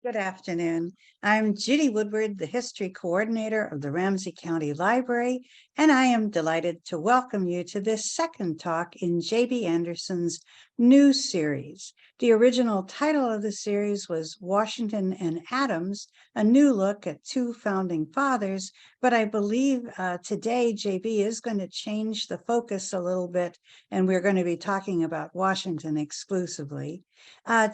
Good afternoon. I'm Judy Woodward, the History Coordinator of the Ramsey County Library, and I am delighted to welcome you to this second talk in J.B. Anderson's new series. The original title of the series was Washington and Adams, a new look at two founding fathers, but I believe today J.B. is going to change the focus a little bit, and we're going to be talking about Washington exclusively.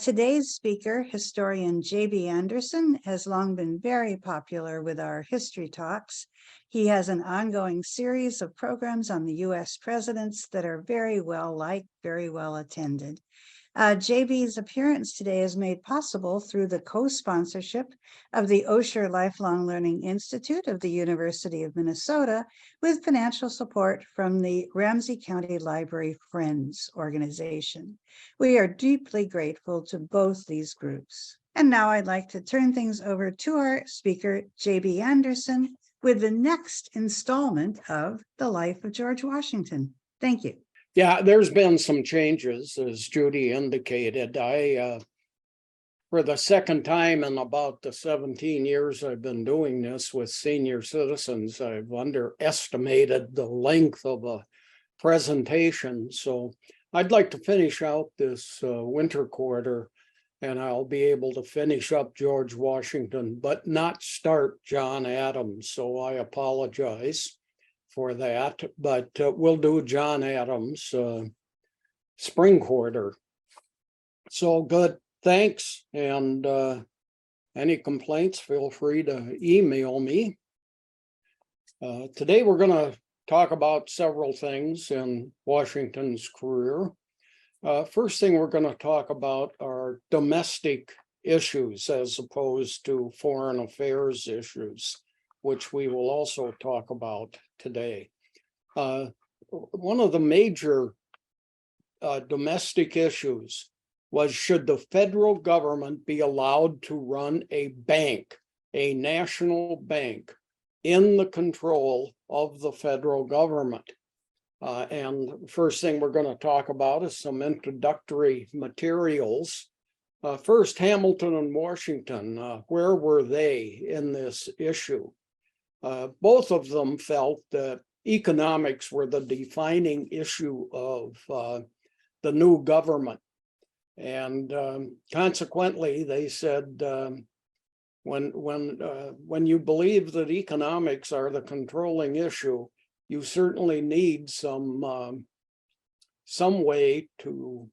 Today's speaker, historian J.B. Andersen, has long been very popular with our history talks. He has an ongoing series of programs on the U.S. presidents that are very well liked, very well attended. JB's appearance today is made possible through the co-sponsorship of the Osher Lifelong Learning Institute of the University of Minnesota, with financial support from the Ramsey County Library Friends organization. We are deeply grateful to both these groups. And now I'd like to turn things over to our speaker, JB Andersen, with the next installment of The Life of George Washington. Thank you. Yeah, there's been some changes, as Judy indicated. For the second time in about the 17 years I've been doing this with senior citizens, I've underestimated the length of a presentation. So I'd like to finish out this winter quarter, and I'll be able to finish up George Washington, but not start John Adams. So I apologize for that, but we'll do John Adams spring quarter. So good, thanks. And any complaints, feel free to email me. Today we're going to talk about several things in Washington's career. First thing we're going to talk about are domestic issues as opposed to foreign affairs issues, which we will also talk about today. One of the major domestic issues was, should the federal government be allowed to run a bank, a national bank, in the control of the federal government? And the first thing we're going to talk about is some introductory materials. First, Hamilton and Washington, where were they in this issue? Both of them felt that economics were the defining issue of the new government. And consequently, they said, when you believe that economics are the controlling issue, you certainly need some way to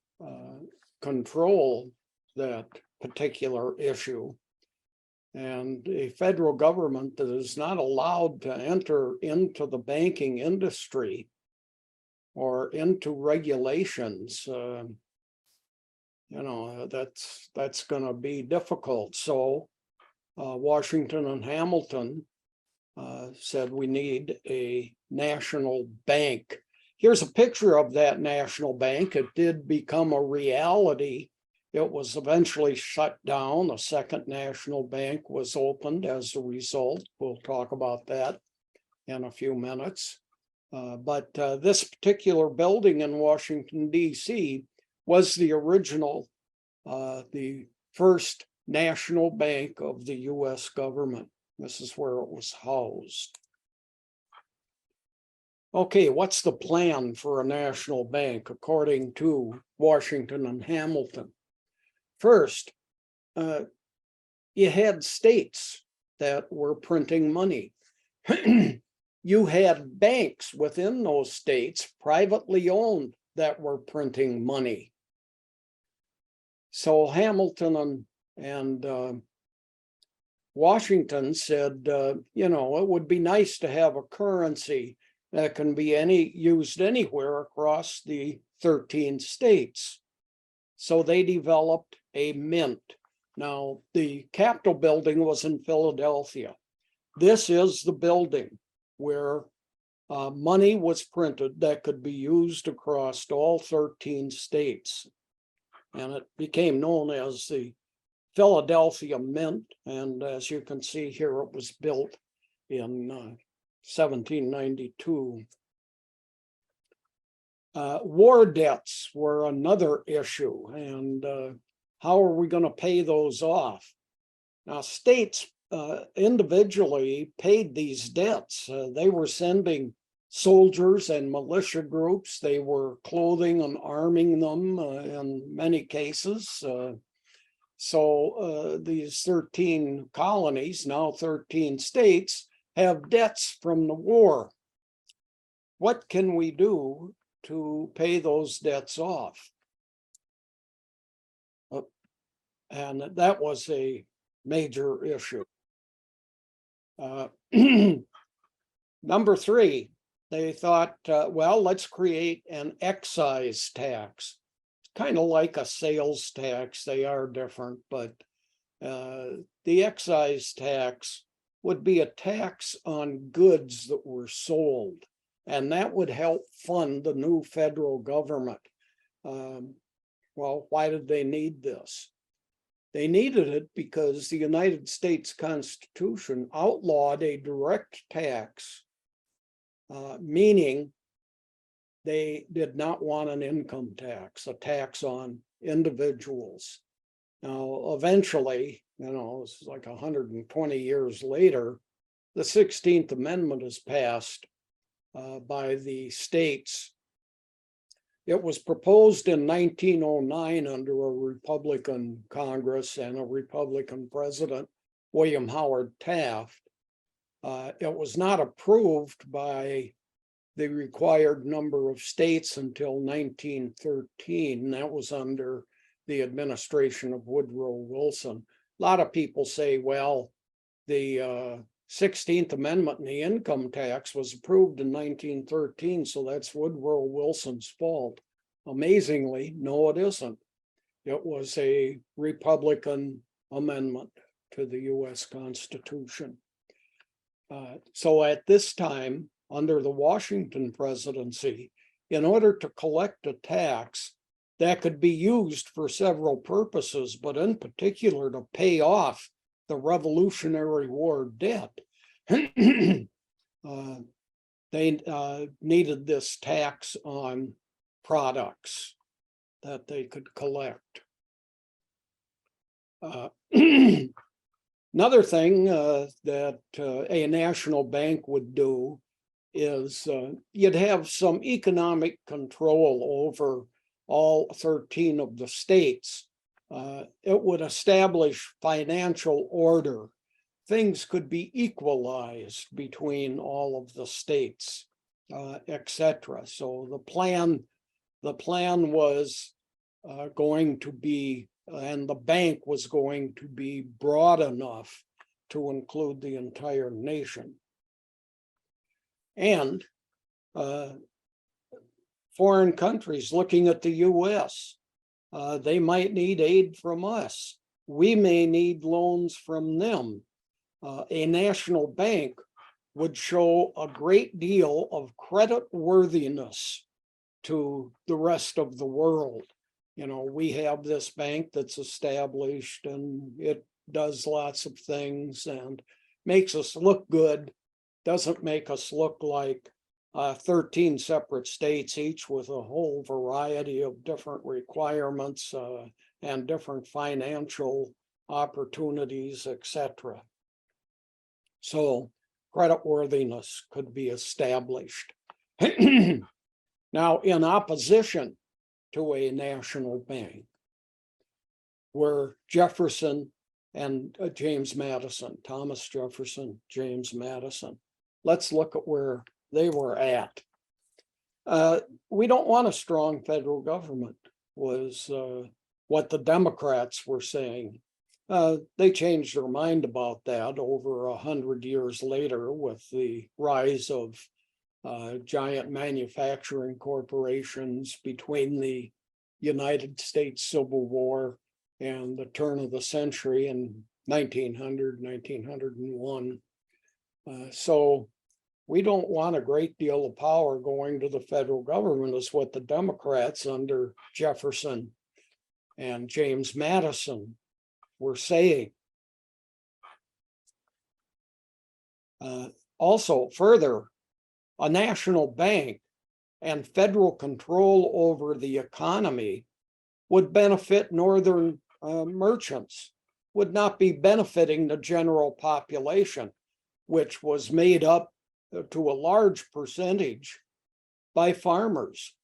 control that particular issue. And a federal government that is not allowed to enter into the banking industry or into regulations, that's going to be difficult. So Washington and Hamilton said we need a national bank. Here's a picture of that national bank. It did become a reality. It was eventually shut down. A second national bank was opened as a result. We'll talk about that in a few minutes. But this particular building in Washington, D.C. was the original, the first national bank of the U.S. government. This is where it was housed. Okay, what's the plan for a national bank according to Washington and Hamilton? First, you had states that were printing money. You had banks within those states, privately owned, that were printing money. So Hamilton and Washington said, it would be nice to have a currency that can be used anywhere across the 13 states. So they developed a mint. Now, the Capitol building was in Philadelphia. This is the building where money was printed that could be used across all 13 states. And it became known as the Philadelphia Mint. And as you can see here, it was built in 1792. War debts were another issue, and how are we going to pay those off? Now, states individually paid these debts. They were sending soldiers and militia groups. They were clothing and arming them in many cases. So these 13 colonies, now 13 states, have debts from the war. What can we do to pay those debts off? And that was a major issue. Number three, they thought, well, let's create an excise tax. It's kind of like a sales tax. They are different, but the excise tax would be a tax on goods that were sold, and that would help fund the new federal government. Well, why did they need this? They needed it because the United States Constitution outlawed a direct tax, meaning they did not want an income tax, a tax on individuals. Now, eventually, it's like 120 years later, the 16th Amendment is passed by the states. It was proposed in 1909 under a Republican Congress and a Republican president, William Howard Taft. It was not approved by the required number of states until 1913. That was under the administration of Woodrow Wilson. A lot of people say, well, the 16th Amendment and the income tax was approved in 1913, so that's Woodrow Wilson's fault. Amazingly, no, it isn't. It was a Republican amendment to the US Constitution. So at this time, under the Washington presidency, in order to collect a tax that could be used for several purposes, but in particular to pay off the Revolutionary War debt, they needed this tax on products that they could collect. Another thing that a national bank would do is you'd have some economic control over all 13 of the states. It would establish financial order. Things could be equalized between all of the states, etc. So the plan was going to be, and the bank was going to be broad enough to include the entire nation. And foreign countries looking at the US, they might need aid from us. We may need loans from them. A national bank would show a great deal of credit worthiness to the rest of the world. We have this bank that's established and it does lots of things and makes us look good, doesn't make us look like 13 separate states, each with a whole variety of different requirements and different financial opportunities, etc. So creditworthiness could be established. Now, in opposition to a national bank were Jefferson and James Madison, Thomas Jefferson, James Madison. Let's look at where they were at. We don't want a strong federal government, was what the Democrats were saying. They changed their mind about that over 100 years later with the rise of giant manufacturing corporations between the United States Civil War and the turn of the century in 1900, 1901. So we don't want a great deal of power going to the federal government, is what the Democrats under Jefferson and James Madison were saying. Also, further, a national bank and federal control over the economy would benefit northern merchants. would not be benefiting the general population, which was made up to a large percentage by farmers,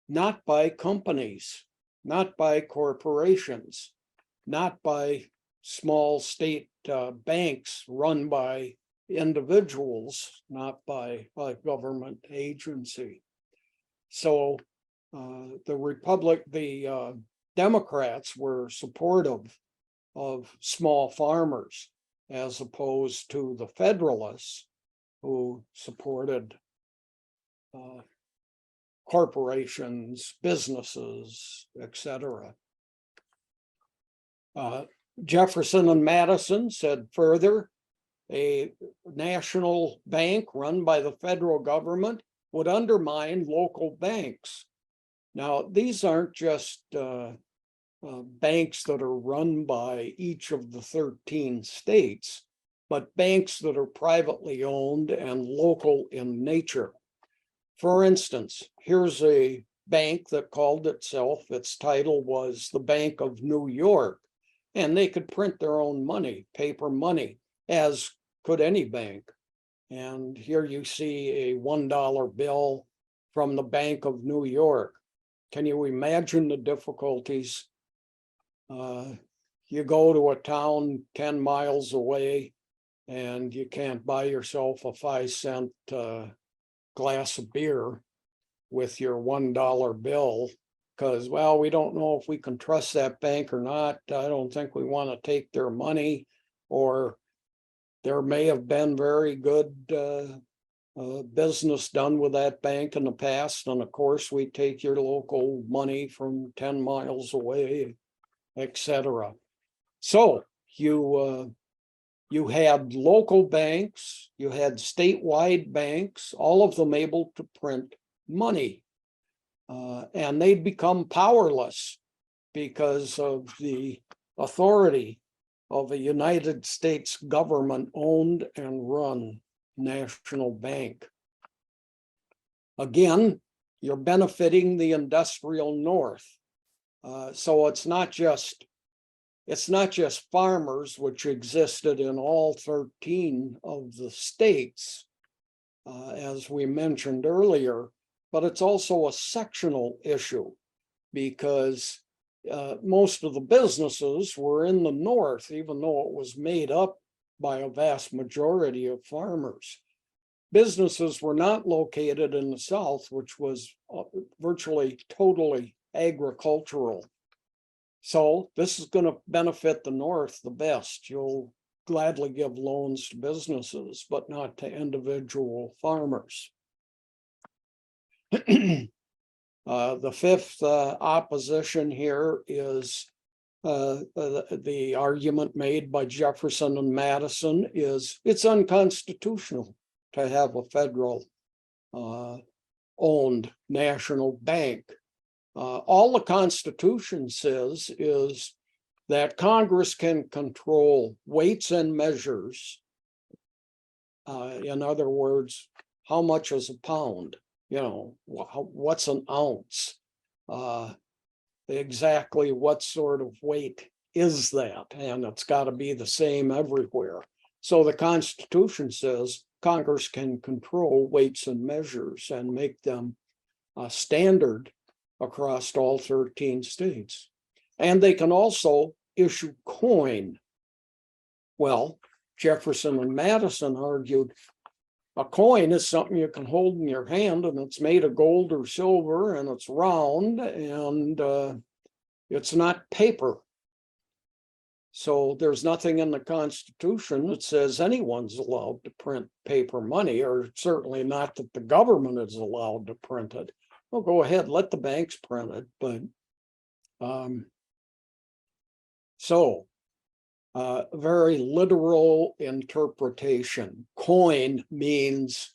not by companies, not by corporations, not by small state banks run by individuals, not by a government agency. So the Democrats were supportive of small farmers as opposed to the Federalists who supported corporations, businesses, etc. Jefferson and Madison said further, a national bank run by the federal government would undermine local banks. Now, these aren't just banks that are run by each of the 13 states, but banks that are privately owned and local in nature. For instance, here's a bank that called itself, its title was the Bank of New York, and they could print their own money, paper money, as could any bank. And here you see a $1 bill from the Bank of New York. Can you imagine the difficulties? You go to a town 10 miles away and you can't buy yourself a 5-cent glass of beer with your $1 bill because, well, we don't know if we can trust that bank or not. I don't think we want to take their money, or there may have been very good business done with that bank in the past. And of course, we take your local money from 10 miles away, etc. So you had local banks, you had statewide banks, all of them able to print money. And they'd become powerless because of the authority of a United States government-owned and run national bank. Again, you're benefiting the industrial North. So it's not just farmers, which existed in all 13 of the states, as we mentioned earlier, but it's also a sectional issue because most of the businesses were in the North, even though it was made up by a vast majority of farmers. Businesses were not located in the South, which was virtually totally agricultural. So this is going to benefit the North the best. You'll gladly give loans to businesses, but not to individual farmers. The fifth opposition here is the argument made by Jefferson and Madison is it's unconstitutional to have a federal owned national bank. All the Constitution says is that Congress can control weights and measures. In other words, how much is a pound? You know, what's an ounce? Exactly what sort of weight is that? And it's got to be the same everywhere. So the Constitution says Congress can control weights and measures and make them standard across all 13 states. And they can also issue coin. Well, Jefferson and Madison argued a coin is something you can hold in your hand, and it's made of gold or silver, and it's round, and it's not paper. So there's nothing in the Constitution that says anyone's allowed to print paper money, or certainly not that the government is allowed to print it. Well, go ahead, let the banks print it, but very literal interpretation. Coin means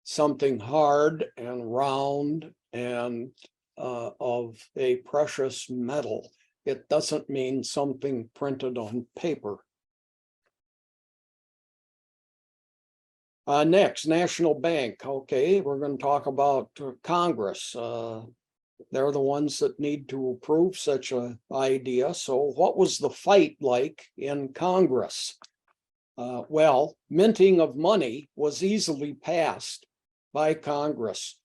something hard and round and of a precious metal. It doesn't mean something printed on paper. Next, national bank. Okay, we're going to talk about Congress. they're the ones that need to approve such an idea. So what was the fight like in Congress? Well, minting of money was easily passed by Congress.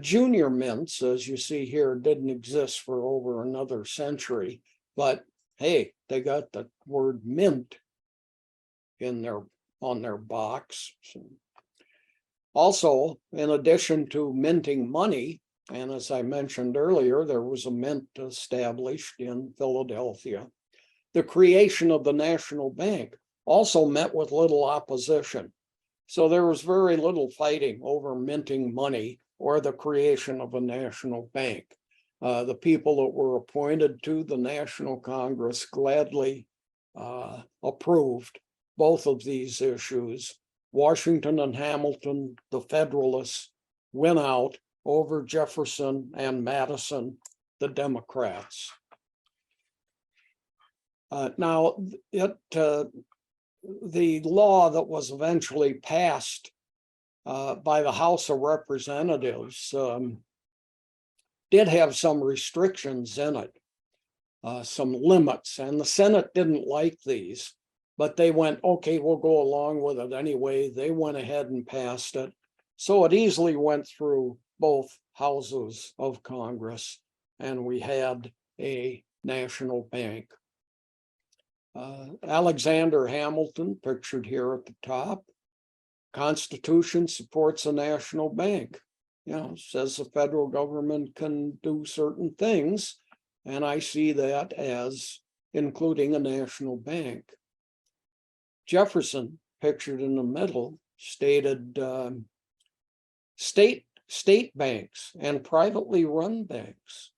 Junior mints, as you see here, didn't exist for over another century, but hey, they got the word mint on their box. Also, in addition to minting money, and as I mentioned earlier, there was a mint established in Philadelphia. The creation of the national bank also met with little opposition. So there was very little fighting over minting money or the creation of a national bank. The people that were appointed to the National Congress gladly approved both of these issues. Washington and Hamilton, the Federalists, went out over Jefferson and Madison, the Democrats. Now, the law that was eventually passed by the House of Representatives did have some restrictions in it, some limits, and the Senate didn't like these, but they went, okay, we'll go along with it anyway. They went ahead and passed it. So it easily went through both houses of Congress, and we had a national bank. Alexander Hamilton, pictured here at the top. Constitution supports a national bank. You know, says the federal government can do certain things, and I see that as including a national bank. Jefferson, pictured in the middle, stated state banks and privately run banks,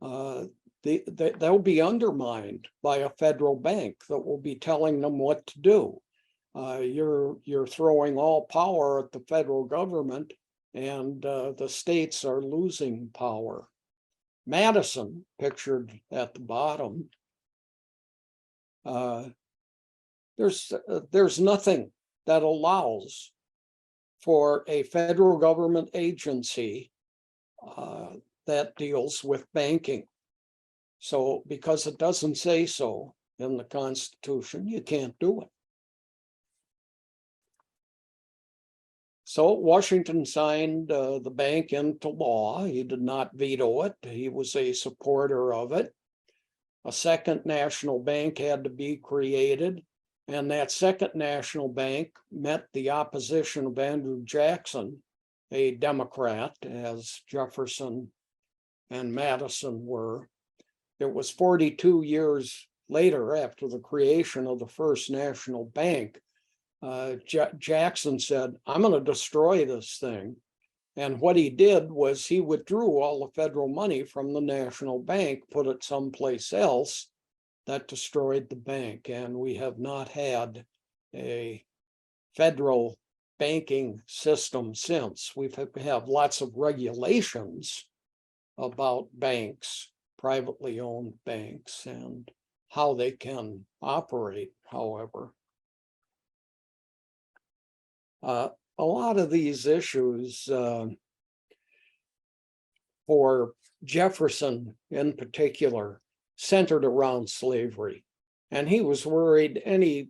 they'll be undermined by a federal bank that will be telling them what to do. You're throwing all power at the federal government, and the states are losing power. Madison, pictured at the bottom, there's nothing that allows for a federal government agency that deals with banking. So because it doesn't say so in the Constitution, you can't do it. So Washington signed the bank into law. He did not veto it. He was a supporter of it. A second national bank had to be created, and that second national bank met the opposition of Andrew Jackson, a Democrat, as Jefferson and Madison were. It was 42 years later, after the creation of the first national bank, Jackson said, I'm going to destroy this thing. And what he did was he withdrew all the federal money from the national bank, put it someplace else. That destroyed the bank. And we have not had a federal banking system since. We have lots of regulations about banks, privately owned banks, and how they can operate, however. A lot of these issues for Jefferson in particular centered around slavery. And he was worried any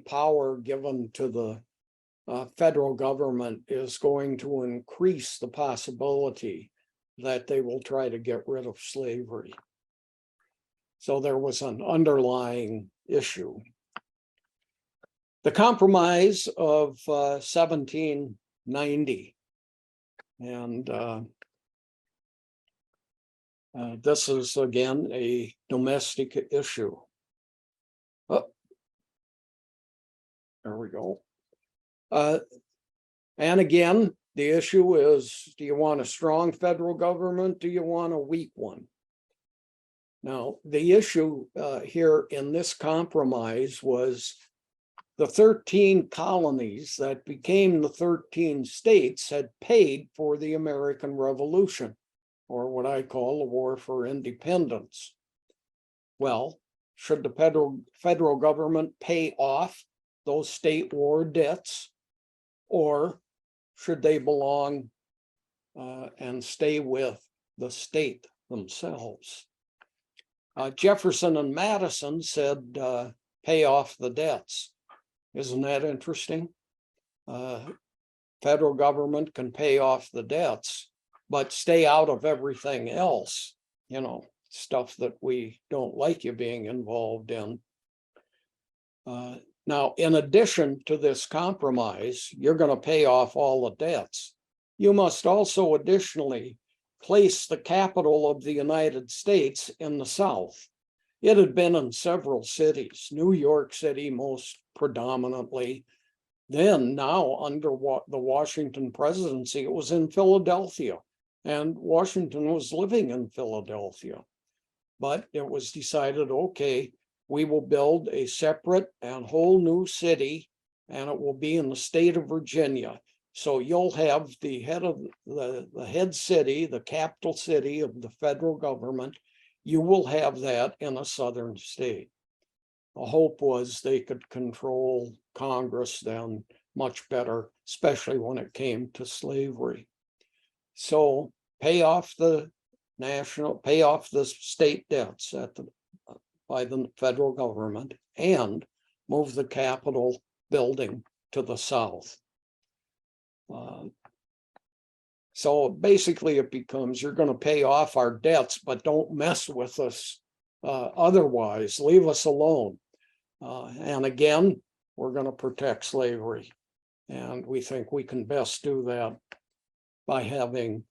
power given to the federal government is going to increase the possibility that they will try to get rid of slavery. So there was an underlying issue. The Compromise of 1790, and this is again a domestic issue. Oh, there we go. And again, the issue is, do you want a strong federal government? Do you want a weak one? Now, the issue here in this compromise was the 13 colonies that became the 13 states had paid for the American Revolution, or what I call the War for Independence. Well, should the federal government pay off those state war debts, or should they belong and stay with the state themselves. Jefferson and Madison said, pay off the debts. Isn't that interesting? Federal government can pay off the debts, but stay out of everything else, stuff that we don't like you being involved in. Now, in addition to this compromise, you're going to pay off all the debts. You must also additionally place the capital of the United States in the South. It had been in several cities, New York City most predominantly. Then now under the Washington presidency, it was in Philadelphia, and Washington was living in Philadelphia. But it was decided, okay, we will build a separate and whole new city, and it will be in the state of Virginia. So you'll have the head of the head city, the capital city of the federal government. You will have that in a southern state. The hope was they could control Congress then much better, especially when it came to slavery. So pay off the state debts by the federal government and move the Capitol building to the south. So basically it becomes, you're going to pay off our debts, but don't mess with us otherwise, leave us alone. And again, we're going to protect slavery. And we think we can best do that by having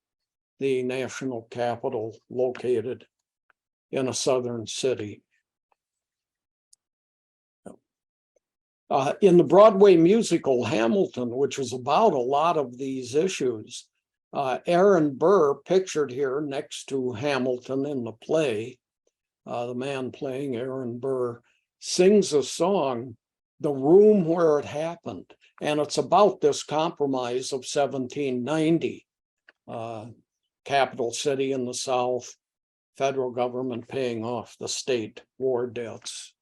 the national capital located in a southern city. In the Broadway musical Hamilton, which was about a lot of these issues, Aaron Burr, pictured here next to Hamilton in the play, the man playing Aaron Burr, sings a song, The Room Where It Happened. And it's about this compromise of 1790. Capital city in the South, federal government paying off the state war debts.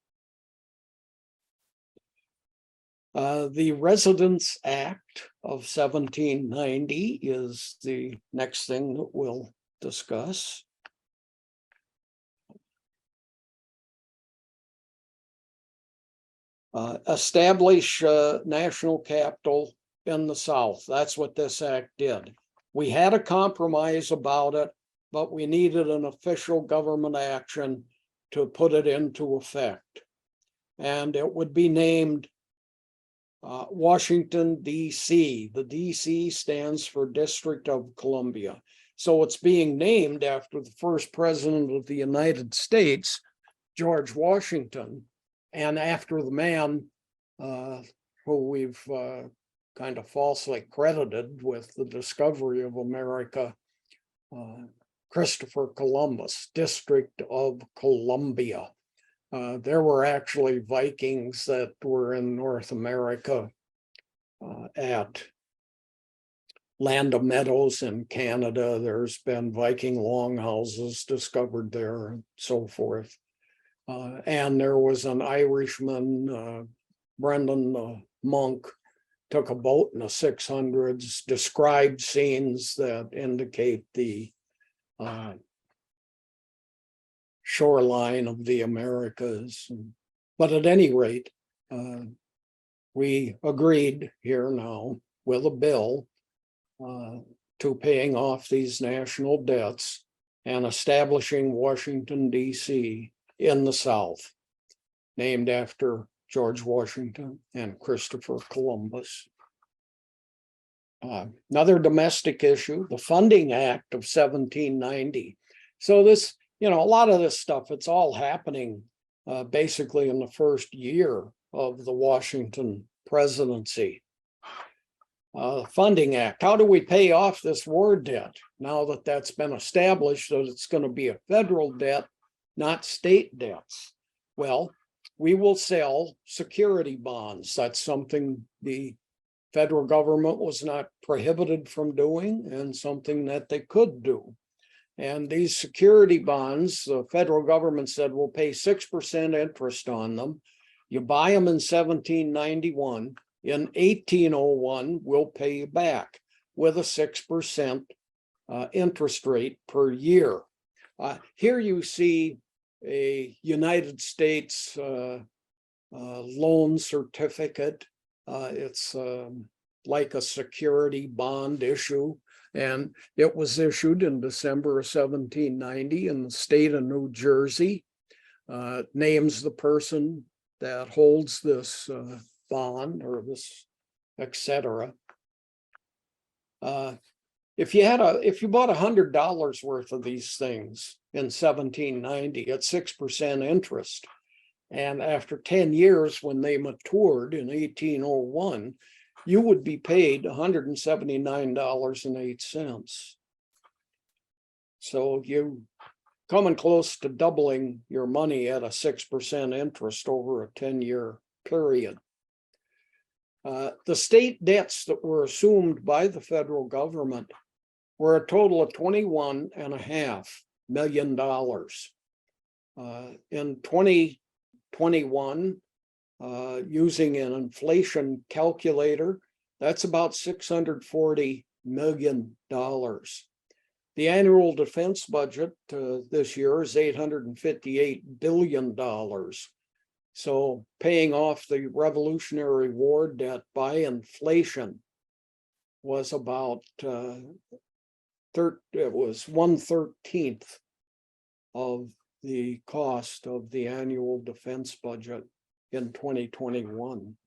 The Residence Act of 1790 is the next thing that we'll discuss. Establish national capital in the South. That's what this act did. We had a compromise about it, but we needed an official government action to put it into effect. And it would be named Washington, D.C. The D.C. stands for District of Columbia. So it's being named after the first president of the United States, George Washington, and after the man who we've kind of falsely credited with the discovery of America, Christopher Columbus, District of Columbia. There were actually Vikings that were in North America at Land of Meadows in Canada. There's been Viking longhouses discovered there and so forth. And there was an Irishman, Brendan Monk, took a boat in the 600s, described scenes that indicate the shoreline of the Americas. But at any rate, we agreed here now with a bill to paying off these national debts and establishing Washington, D.C. in the South, named after George Washington and Christopher Columbus. Another domestic issue, the Funding Act of 1790. So this, a lot of this stuff, it's all happening basically in the first year of the Washington presidency. Funding Act, how do we pay off this war debt now that that's been established that it's going to be a federal debt, not state debts? Well, we will sell security bonds. That's something the federal government was not prohibited from doing and something that they could do. And these security bonds, the federal government said, we'll pay 6% interest on them. You buy them in 1791. In 1801, we'll pay you back with a 6% interest rate per year. Here you see a United States loan certificate. It's like a security bond issue, and it was issued in December of 1790 in the state of New Jersey. Names the person that holds this bond or this, etc. If you bought $100 worth of these things in 1790 at 6% interest, and after 10 years, when they matured in 1801, you would be paid $179.08. So you coming close to doubling your money at a 6% interest over a 10-year period. The state debts that were assumed by the federal government were a total of $21.5 million. In 2021, using an inflation calculator, that's about $640 million. The annual defense budget this year is $858 billion. So paying off the Revolutionary War debt by inflation was about it was 1/13 of the cost of the annual defense budget in 2021.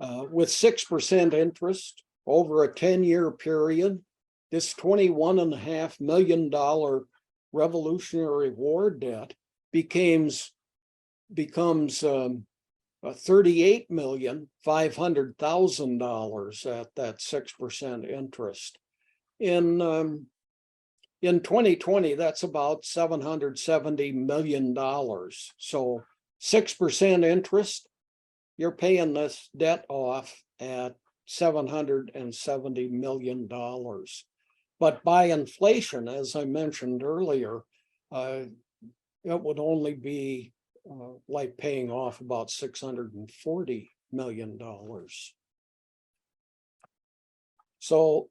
With 6% interest over a 10-year period, this $21.5 million Revolutionary War debt becomes $38,500,000 at that 6% interest. In 2020, that's about $770 million. So 6% interest, you're paying this debt off at $770 million. But by inflation, as I mentioned earlier, it would only be like paying off about $640 million. So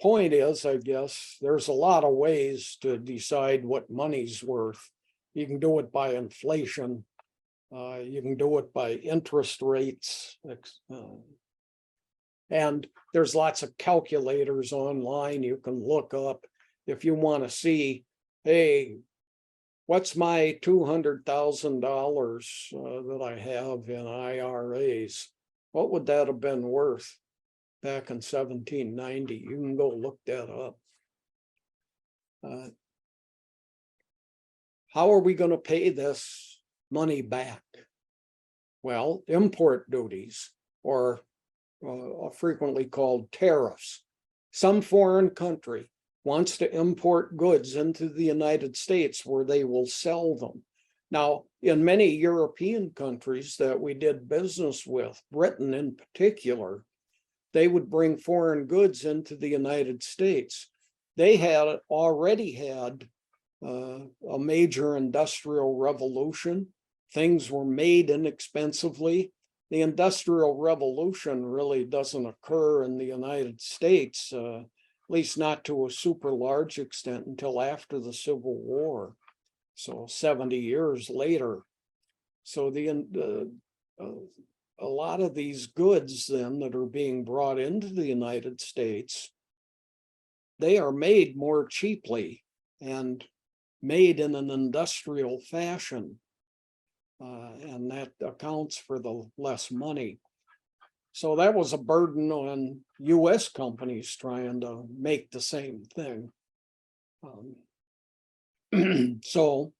point is, I guess, there's a lot of ways to decide what money's worth. You can do it by inflation. You can do it by interest rates. And there's lots of calculators online you can look up if you want to see, hey, what's my $200,000 that I have in IRAs? What would that have been worth back in 1790? You can go look that up. How are we going to pay this money back? Well, import duties, or frequently called tariffs. Some foreign country wants to import goods into the United States where they will sell them. Now, in many European countries that we did business with, Britain in particular, they would bring foreign goods into the United States. They had already had a major industrial revolution. Things were made inexpensively. The Industrial Revolution really doesn't occur in the United States, at least not to a super large extent, until after the Civil War, so 70 years later. So a lot of these goods then that are being brought into the United States, they are made more cheaply and made in an industrial fashion. And that accounts for the less money. So that was a burden on US companies trying to make the same thing. So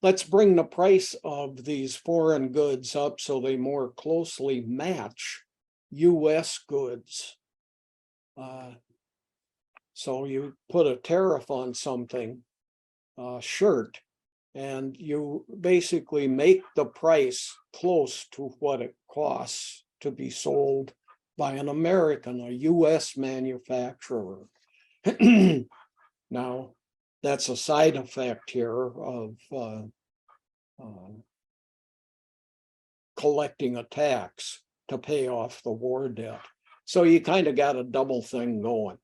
let's bring the price of these foreign goods up so they more closely match US goods. So you put a tariff on something, a shirt, and you basically make the price close to what it costs to be sold by an American, a US manufacturer. Now, that's a side effect here of collecting a tax to pay off the war debt. So you kind of got a double thing going.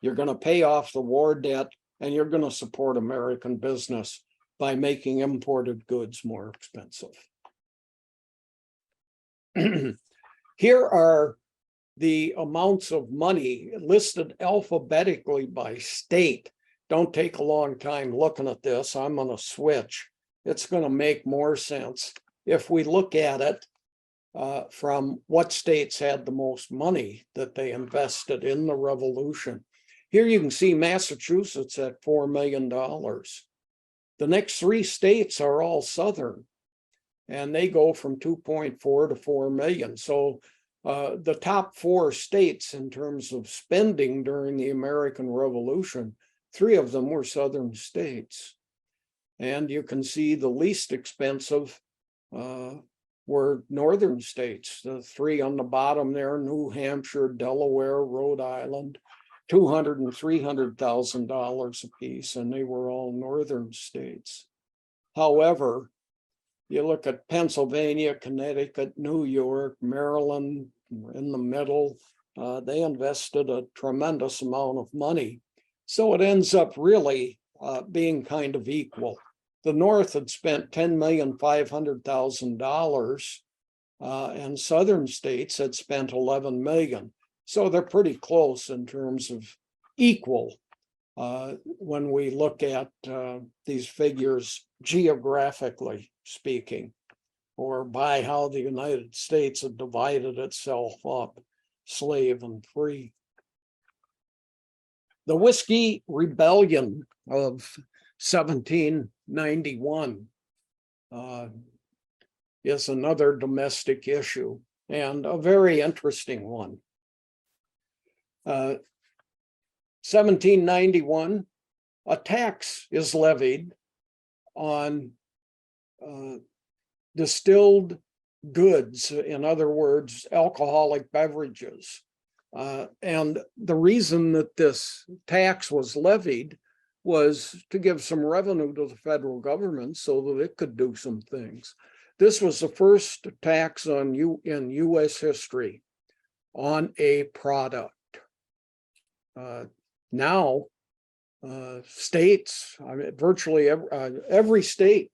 you're going to pay off the war debt, and you're going to support American business by making imported goods more expensive. Here are the amounts of money listed alphabetically by state. Don't take a long time looking at this. I'm going to switch. It's going to make more sense if we look at it from what states had the most money that they invested in the revolution. Here you can see Massachusetts at $4 million. The next three states are all Southern, and they go from 2.4 to 4 million. So the top four states in terms of spending during the American Revolution, three of them were Southern states. And you can see the least expensive were Northern states. The three on the bottom there, New Hampshire, Delaware, Rhode Island, $200,000 and $300,000 apiece, and they were all Northern states. However, you look at Pennsylvania, Connecticut, New York, Maryland, in the middle, they invested a tremendous amount of money. So it ends up really being kind of equal. The North had spent $10,500,000, and Southern states had spent 11 million. So they're pretty close in terms of equal when we look at these figures geographically speaking, or by how the United States had divided itself up, slave and free. The Whiskey Rebellion of 1791 is another domestic issue, and a very interesting one. 1791, a tax is levied on distilled goods, in other words, alcoholic beverages. And the reason that this tax was levied was to give some revenue to the federal government so that it could do some things. This was the first tax in U.S. history on a product. Now, states, I mean, virtually every state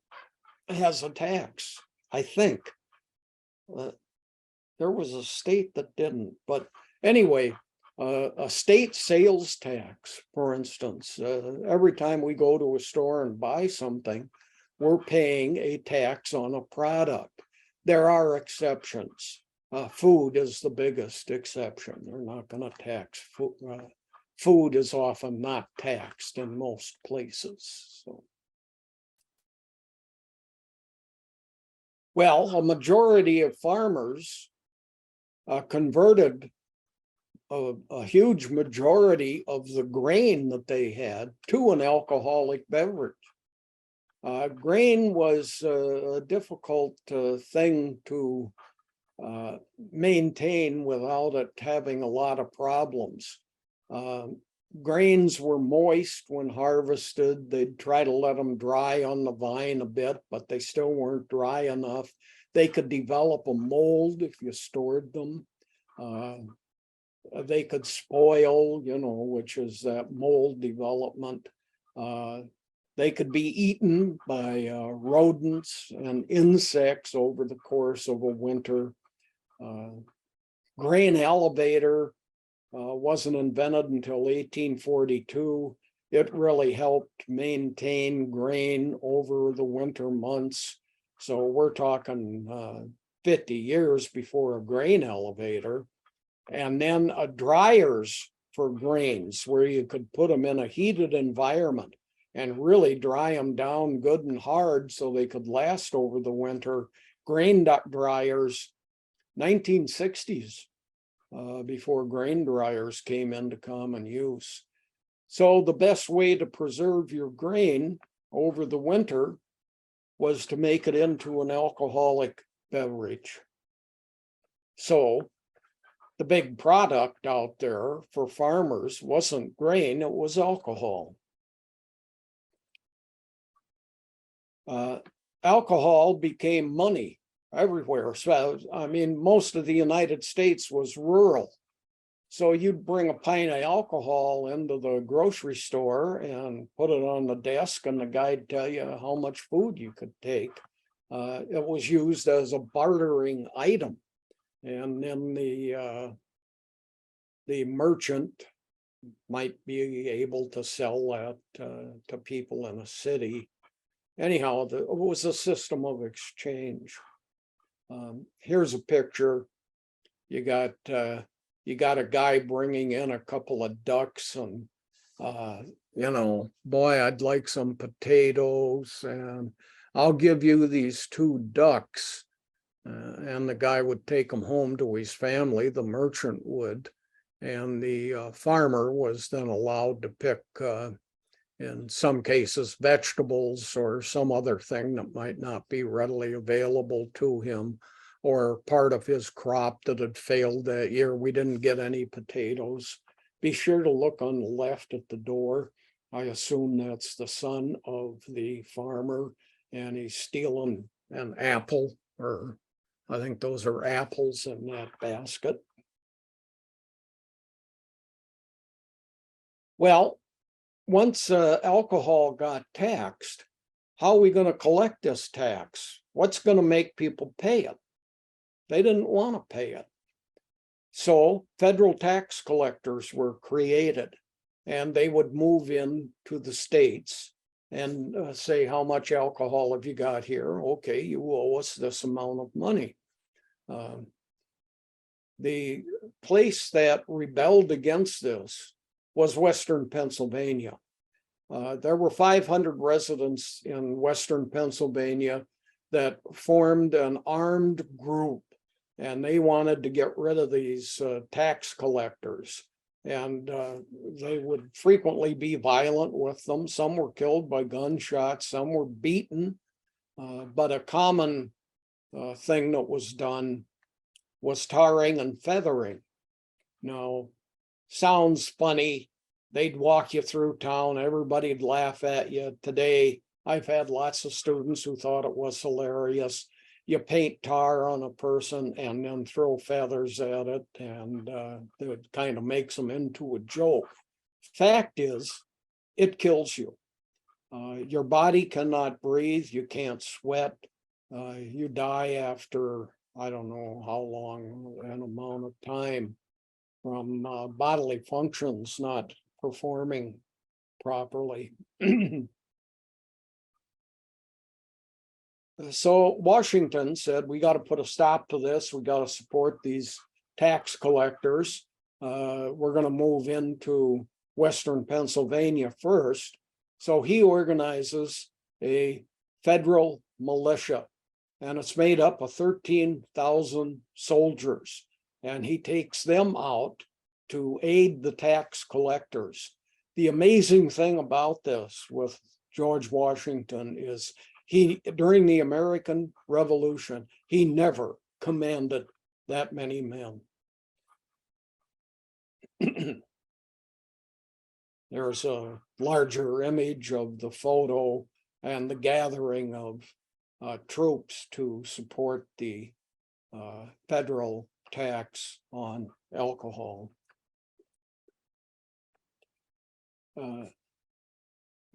has a tax, I think. There was a state that didn't, but anyway, a state sales tax, for instance, every time we go to a store and buy something, we're paying a tax on a product. There are exceptions. Food is the biggest exception. They're not going to tax food. Food is often not taxed in most places. So. Well, a majority of farmers converted a huge majority of the grain that they had to an alcoholic beverage. Grain was a difficult thing to maintain without it having a lot of problems. Grains were moist when harvested. They'd try to let them dry on the vine a bit, but they still weren't dry enough. They could develop a mold if you stored them. They could spoil, which is that mold development. They could be eaten by rodents and insects over the course of a winter. Grain elevator wasn't invented until 1842. It really helped maintain grain over the winter months. So we're talking 50 years before a grain elevator. And then dryers for grains where you could put them in a heated environment and really dry them down good and hard so they could last over the winter. Grain dryers, 1960s. Before grain dryers came into common use. So the best way to preserve your grain over the winter was to make it into an alcoholic beverage. So the big product out there for farmers wasn't grain, it was alcohol. Alcohol became money everywhere. So, I mean, most of the United States was rural. So you'd bring a pint of alcohol into the grocery store and put it on the desk, and the guy'd tell you how much food you could take. It was used as a bartering item. And then the merchant might be able to sell that to people in a city. Anyhow, it was a system of exchange. Here's a picture. You got a guy bringing in a couple of ducks, and boy, I'd like some potatoes, and I'll give you these 2 ducks. And the guy would take them home to his family, the merchant would, and the farmer was then allowed to pick, in some cases, vegetables or some other thing that might not be readily available to him, or part of his crop that had failed that year. We didn't get any potatoes. Be sure to look on the left at the door. I assume that's the son of the farmer, and he's stealing an apple, or I think those are apples in that basket. Well, once alcohol got taxed, how are we going to collect this tax? What's going to make people pay it? They didn't want to pay it. So federal tax collectors were created, and they would move in to the states and say, how much alcohol have you got here? Okay, you owe us this amount of money. The place that rebelled against this was Western Pennsylvania. There were 500 residents in Western Pennsylvania that formed an armed group, and they wanted to get rid of these tax collectors. And they would frequently be violent with them. Some were killed by gunshots, some were beaten. But a common thing that was done was tarring and feathering. Now, sounds funny. They'd walk you through town, everybody'd laugh at you. Today, I've had lots of students who thought it was hilarious. You paint tar on a person and then throw feathers at it, and it kind of makes them into a joke. Fact is, it kills you. Your body cannot breathe, you can't sweat, you die after, I don't know how long, an amount of time from bodily functions not performing properly. So Washington said, we got to put a stop to this. We got to support these tax collectors. We're going to move into Western Pennsylvania first. So he organizes a federal militia, and it's made up of 13,000 soldiers. And he takes them out to aid the tax collectors. The amazing thing about this with George Washington is during the American Revolution, he never commanded that many men. There's a larger image of the photo and the gathering of troops to support the federal tax on alcohol.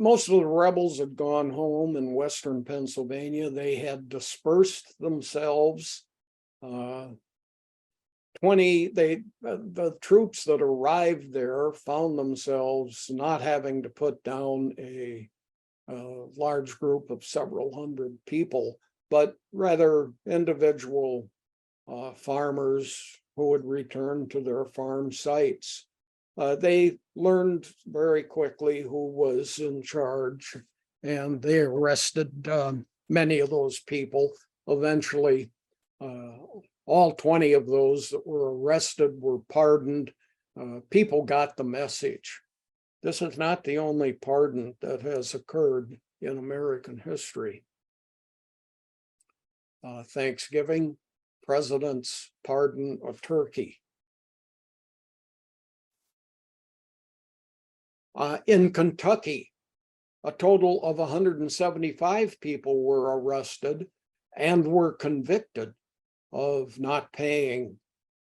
Most of the rebels had gone home in Western Pennsylvania. They had dispersed themselves. The troops that arrived there found themselves not having to put down a large group of several hundred people, but rather individual farmers who would return to their farm sites. They learned very quickly who was in charge, and they arrested many of those people. Eventually, all 20 of those that were arrested were pardoned. People got the message. This is not the only pardon that has occurred in American history. Thanksgiving, president's pardon a turkey. In Kentucky, a total of 175 people were arrested and were convicted of not paying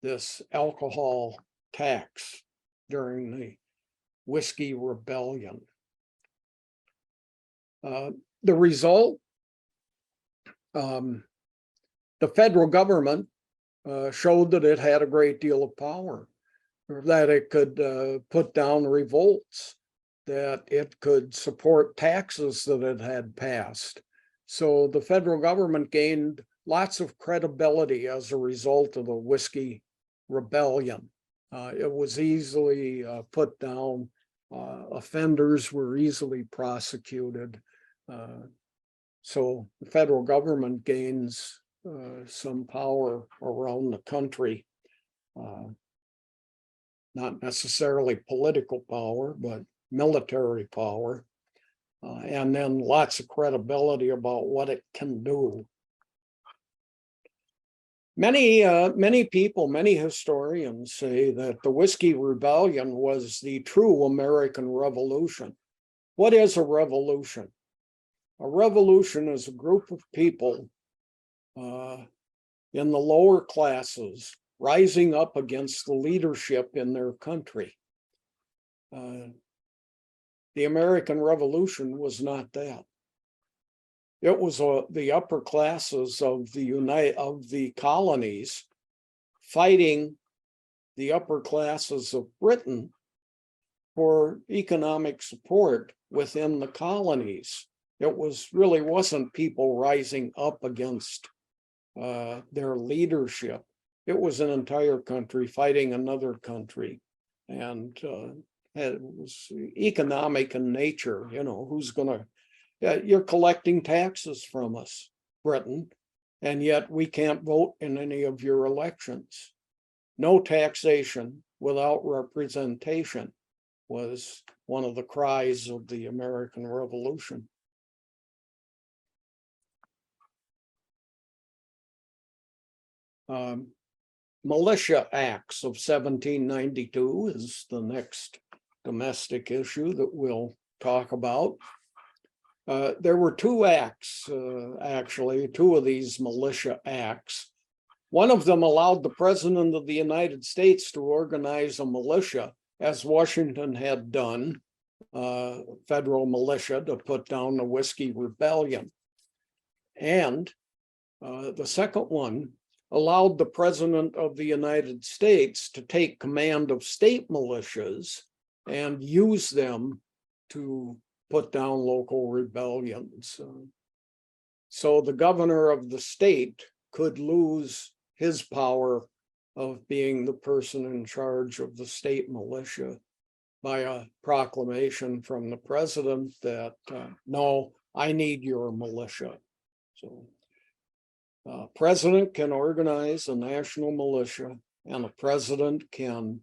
this alcohol tax during the Whiskey Rebellion. The result, the federal government showed that it had a great deal of power, that it could put down revolts, that it could support taxes that it had passed. So the federal government gained lots of credibility as a result of the Whiskey Rebellion. It was easily put down. Offenders were easily prosecuted. So the federal government gains some power around the country. Not necessarily political power, but military power. And then lots of credibility about what it can do. Many people, many historians say that the Whiskey Rebellion was the true American Revolution. What is a revolution? A revolution is a group of people in the lower classes rising up against the leadership in their country. The American Revolution was not that. It was the upper classes of the colonies fighting the upper classes of Britain for economic support within the colonies. It really wasn't people rising up against their leadership. It was an entire country fighting another country, and it was economic in nature. Who's gonna? You're collecting taxes from us, Britain, and yet we can't vote in any of your elections. No taxation without representation was one of the cries of the American Revolution. Militia Acts of 1792 is the next domestic issue that we'll talk about. There were two acts, actually, two of these militia acts. One of them allowed the President of the United States to organize a militia, as Washington had done, federal militia to put down the Whiskey Rebellion. And the second one allowed the President of the United States to take command of state militias and use them to put down local rebellions. So the governor of the state could lose his power of being the person in charge of the state militia by a proclamation from the president that, no, I need your militia. So president can organize a national militia, and the president can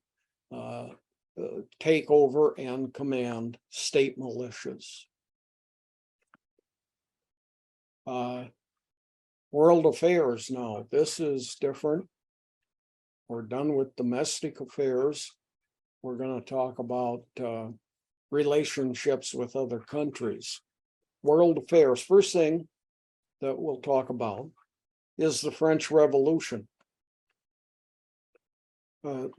take over and command state militias. World affairs now. This is different. We're done with domestic affairs. We're going to talk about relationships with other countries. World affairs. First thing that we'll talk about is the French Revolution.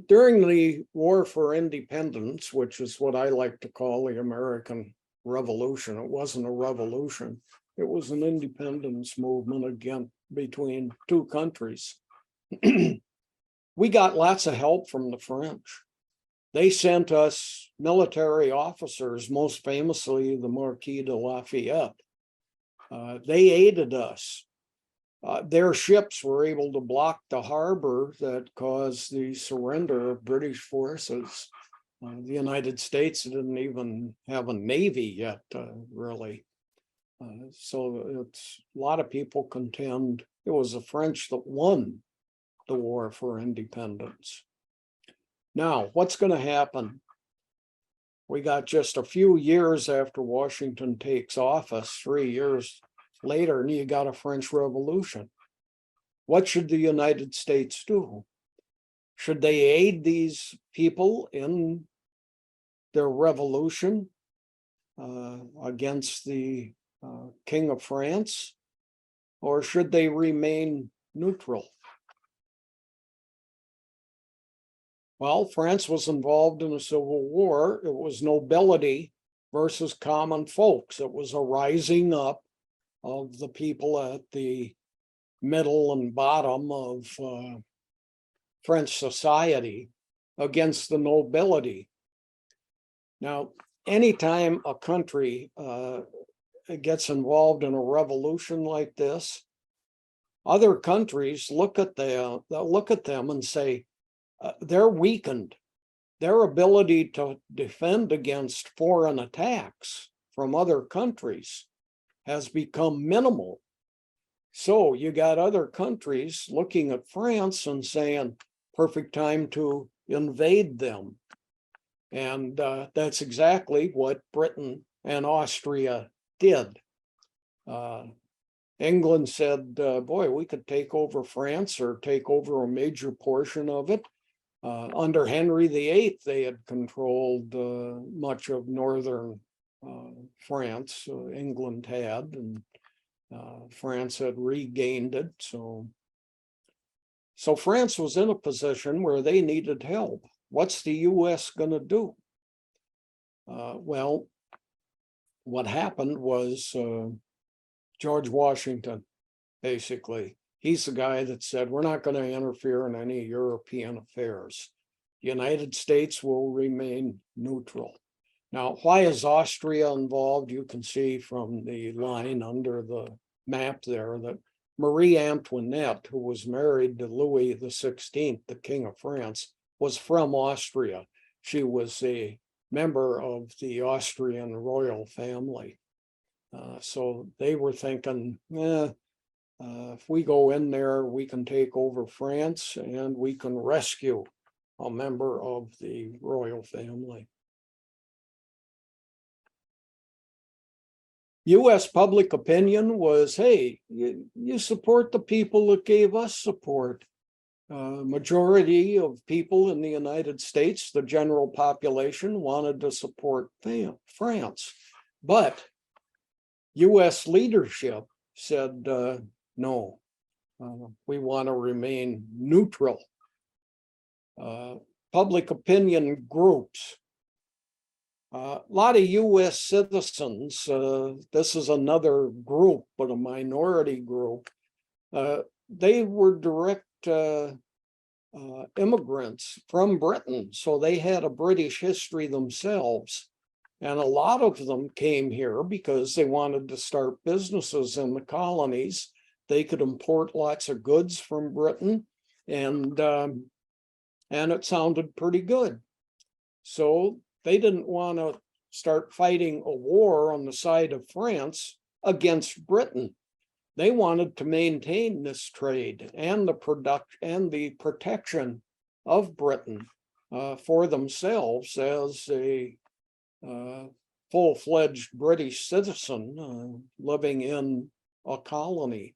During the War for Independence, which is what I like to call the American Revolution, it wasn't a revolution. It was an independence movement again between two countries. We got lots of help from the French. They sent us military officers, most famously the Marquis de Lafayette. They aided us. Their ships were able to block the harbor that caused the surrender of British forces. The United States didn't even have a navy yet, really. So it's a lot of people contend it was the French that won the war for independence. Now, what's going to happen? We got just a few years after Washington takes office, 3 years later, and you got a French Revolution. What should the United States do? Should they aid these people in their revolution against the King of France, or should they remain neutral? Well, France was involved in a civil war. It was nobility versus common folks. It was a rising up of the people at the middle and bottom of French society against the nobility. Now, anytime a country gets involved in a revolution like this, other countries look at them and say, they're weakened. Their ability to defend against foreign attacks from other countries has become minimal. So you got other countries looking at France and saying, perfect time to invade them. And that's exactly what Britain and Austria did. England said, boy, we could take over France or take over a major portion of it. Under Henry VIII, they had controlled much of northern France. England had, and France had regained it. So France was in a position where they needed help. What's the U.S. going to do? Well, what happened was George Washington, basically. He's the guy that said, we're not going to interfere in any European affairs. The United States will remain neutral. Now, why is Austria involved? You can see from the line under the map there that Marie Antoinette, who was married to Louis XVI, the King of France, was from Austria. She was a member of the Austrian royal family. So they were thinking, if we go in there, we can take over France and we can rescue a member of the royal family. US public opinion was, hey, you support the people that gave us support. Majority of people in the United States, the general population, wanted to support France. But US leadership said, no, we want to remain neutral. Public opinion groups. A lot of US citizens, this is another group, but a minority group, they were direct immigrants from Britain, so they had a British history themselves. And a lot of them came here because they wanted to start businesses in the colonies. They could import lots of goods from Britain, and it sounded pretty good. So they didn't want to start fighting a war on the side of France against Britain. They wanted to maintain this trade and the protection of Britain for themselves as a full-fledged British citizen living in a colony.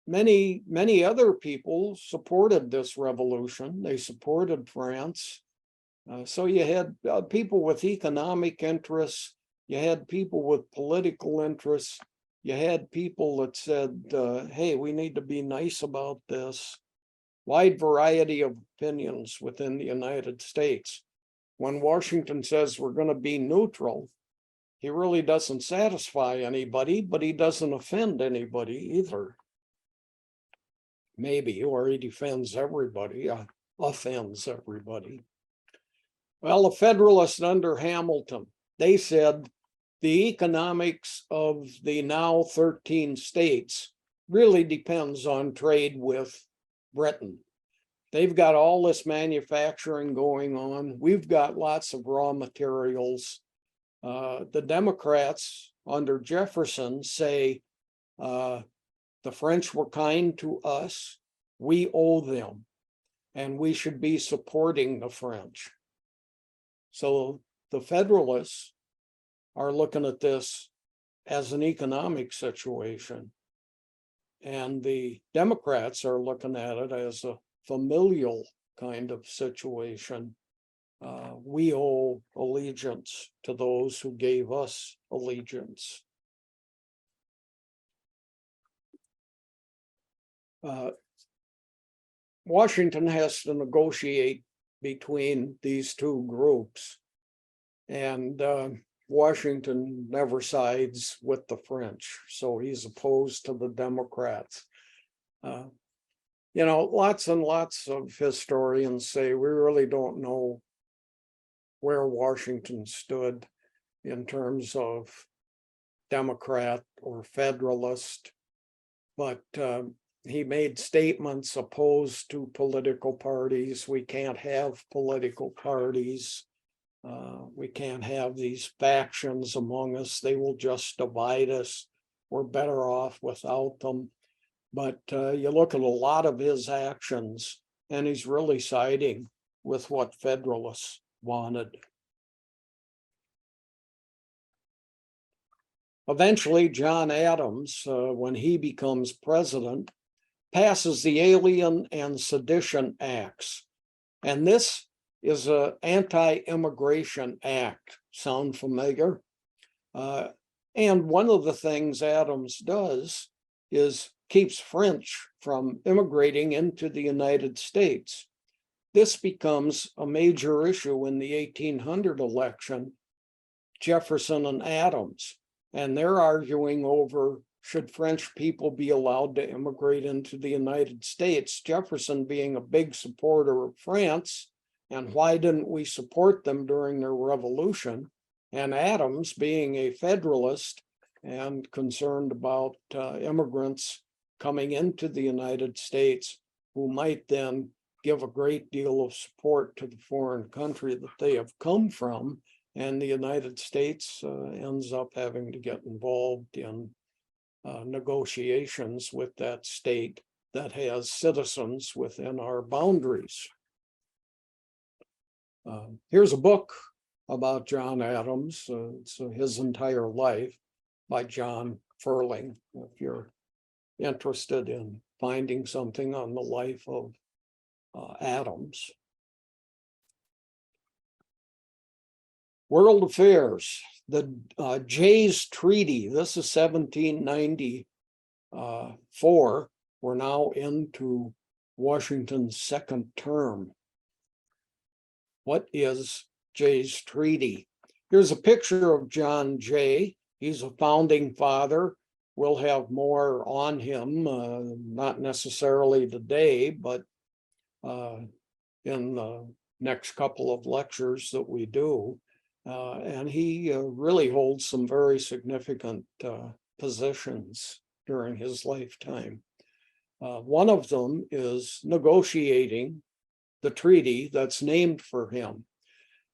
Many other people supported this revolution. They supported France. So you had people with economic interests, you had people with political interests, you had people that said, hey, we need to be nice about this. Wide variety of opinions within the United States. When Washington says we're going to be neutral, he really doesn't satisfy anybody, but he doesn't offend anybody either. Maybe, or he defends everybody, offends everybody. Well, the Federalists under Hamilton, they said the economics of the now 13 states really depends on trade with Britain. They've got all this manufacturing going on. We've got lots of raw materials. The Democrats under Jefferson say the French were kind to us. We owe them, and we should be supporting the French. So the Federalists are looking at this as an economic situation, and the Democrats are looking at it as a familial kind of situation. We owe allegiance to those who gave us allegiance. Washington has to negotiate between these two groups. And Washington never sides with the French, so he's opposed to the Democrats. Lots and lots of historians say we really don't know where Washington stood in terms of Democrat or Federalist, but he made statements opposed to political parties. We can't have political parties. We can't have these factions among us. They will just divide us. We're better off without them. But you look at a lot of his actions, and he's really siding with what Federalists wanted. Eventually, John Adams, when he becomes president, passes the Alien and Sedition Acts. And this is an anti-immigration act. Sound familiar? And one of the things Adams does is keeps French from immigrating into the United States. This becomes a major issue in the 1800 election, Jefferson and Adams, and they're arguing over should French people be allowed to immigrate into the United States, Jefferson being a big supporter of France, and why didn't we support them during their revolution? And Adams being a Federalist and concerned about immigrants coming into the United States who might then give a great deal of support to the foreign country that they have come from. And the United States ends up having to get involved in negotiations with that state that has citizens within our boundaries. Here's a book about John Adams. It's his entire life by John Ferling, if you're interested in finding something on the life of Adams. World affairs, the Jay's Treaty, this is 1794. We're now into Washington's second term. What is Jay's Treaty? Here's a picture of John Jay. He's a founding father. We'll have more on him, not necessarily today, but in the next couple of lectures that we do. And he really holds some very significant positions during his lifetime. One of them is negotiating the treaty that's named for him.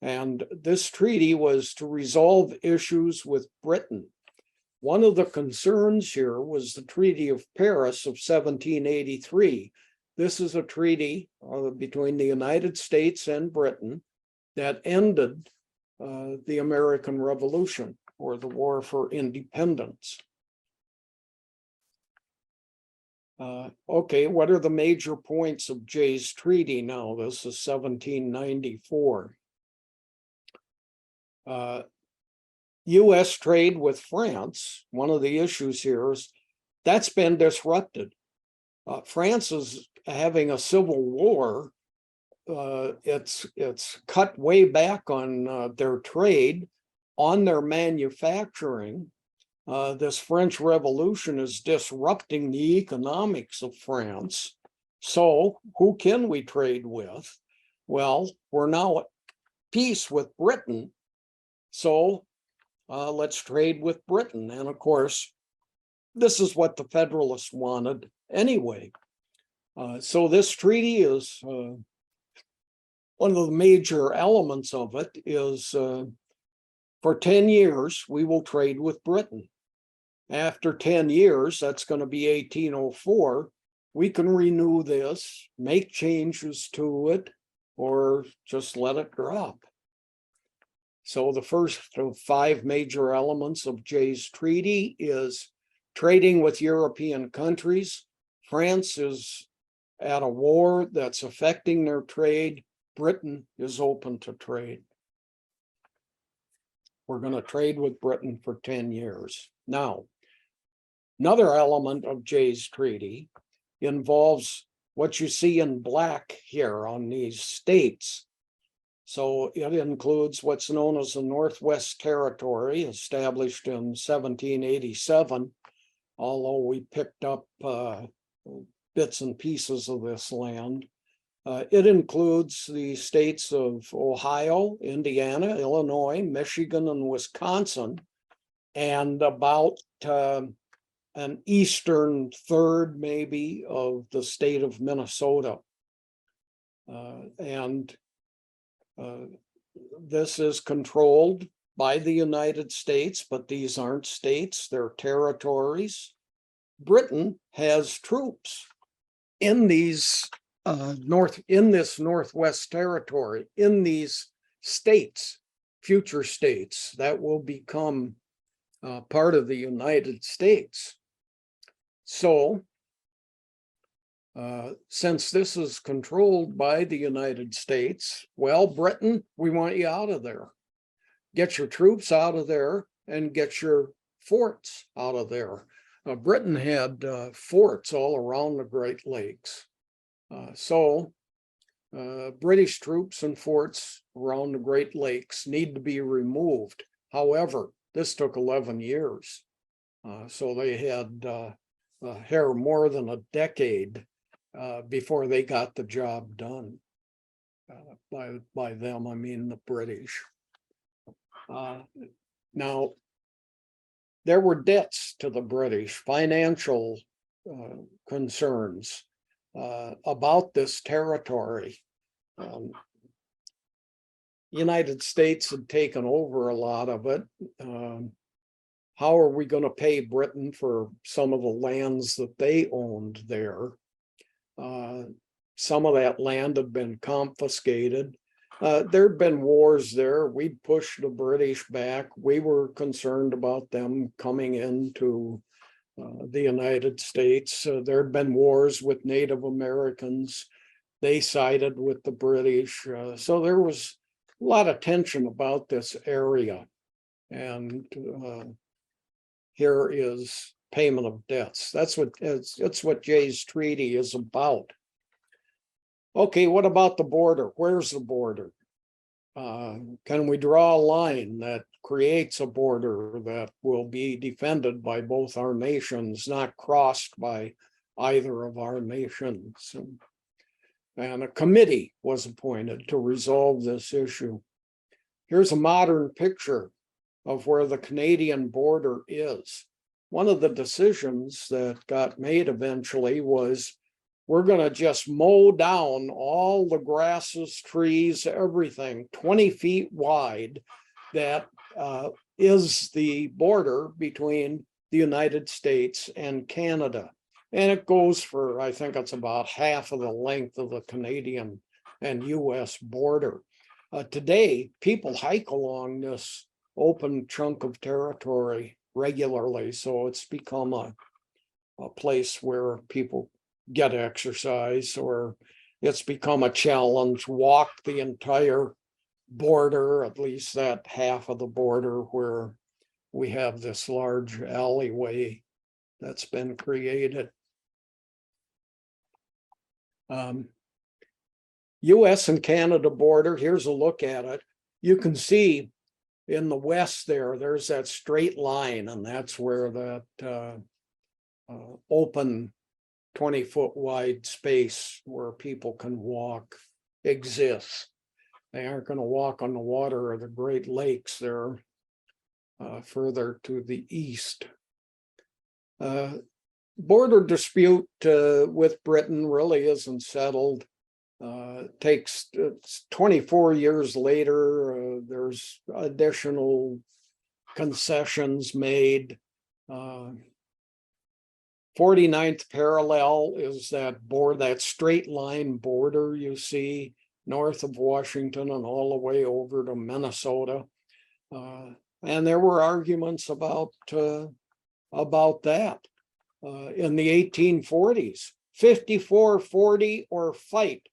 And this treaty was to resolve issues with Britain. One of the concerns here was the Treaty of Paris of 1783. This is a treaty between the United States and Britain that ended the American Revolution, or the War for Independence. Okay, what are the major points of Jay's Treaty now? This is 1794. U.S. trade with France, one of the issues here is that's been disrupted. France is having a civil war. It's cut way back on their trade, on their manufacturing. This French Revolution is disrupting the economics of France. So who can we trade with? Well, we're now at peace with Britain. So let's trade with Britain. And of course, this is what the Federalists wanted anyway. So this treaty is, one of the major elements of it is for 10 years, we will trade with Britain. After 10 years, that's going to be 1804, we can renew this, make changes to it, or just let it drop. So the first of 5 major elements of Jay's Treaty is trading with European countries. France is at a war that's affecting their trade. Britain is open to trade. We're going to trade with Britain for 10 years. Now, another element of Jay's Treaty involves what you see in black here on these states. So it includes what's known as the Northwest Territory, established in 1787, although we picked up bits and pieces of this land. It includes the states of Ohio, Indiana, Illinois, Michigan, and Wisconsin, and about an eastern third, maybe, of the state of Minnesota. This is controlled by the United States, but these aren't states, they're territories. Britain has troops in these this Northwest Territory, in these states, future states that will become part of the United States. So, since this is controlled by the United States, well, Britain, we want you out of there. Get your troops out of there and get your forts out of there. Britain had forts all around the Great Lakes. British troops and forts around the Great Lakes need to be removed. However, this took 11 years. So they had more than a decade before they got the job done. By them, I mean the British. Now, there were debts to the British, financial concerns about this territory. United States had taken over a lot of it. How are we going to pay Britain for some of the lands that they owned there? Some of that land had been confiscated. There'd been wars there. We'd pushed the British back. We were concerned about them coming into the United States. There'd been wars with Native Americans. They sided with the British. So there was a lot of tension about this area. And here is payment of debts. That's what Jay's Treaty is about. Okay, what about the border? Where's the border? Can we draw a line that creates a border that will be defended by both our nations, not crossed by either of our nations? And a committee was appointed to resolve this issue. Here's a modern picture of where the Canadian border is. One of the decisions that got made eventually was, we're going to just mow down all the grasses, trees, everything 20 feet wide. That is the border between the United States and Canada. And it goes for, I think it's about half of the length of the Canadian and US border. Today, people hike along this open chunk of territory regularly. So it's become a place where people get exercise, or it's become a challenge. Walk the entire border, at least that half of the border where we have this large alleyway that's been created. US and Canada border, here's a look at it. You can see in the west there's that straight line, and that's where that open 20-foot wide space where people can walk exists. They aren't going to walk on the water or the Great Lakes. They're further to the east. Border dispute with Britain really isn't settled. Takes 24 years later, there's additional concessions made. 49th parallel is that straight line border you see north of Washington and all the way over to Minnesota. And there were arguments about that in the 1840s. 54-40 or fight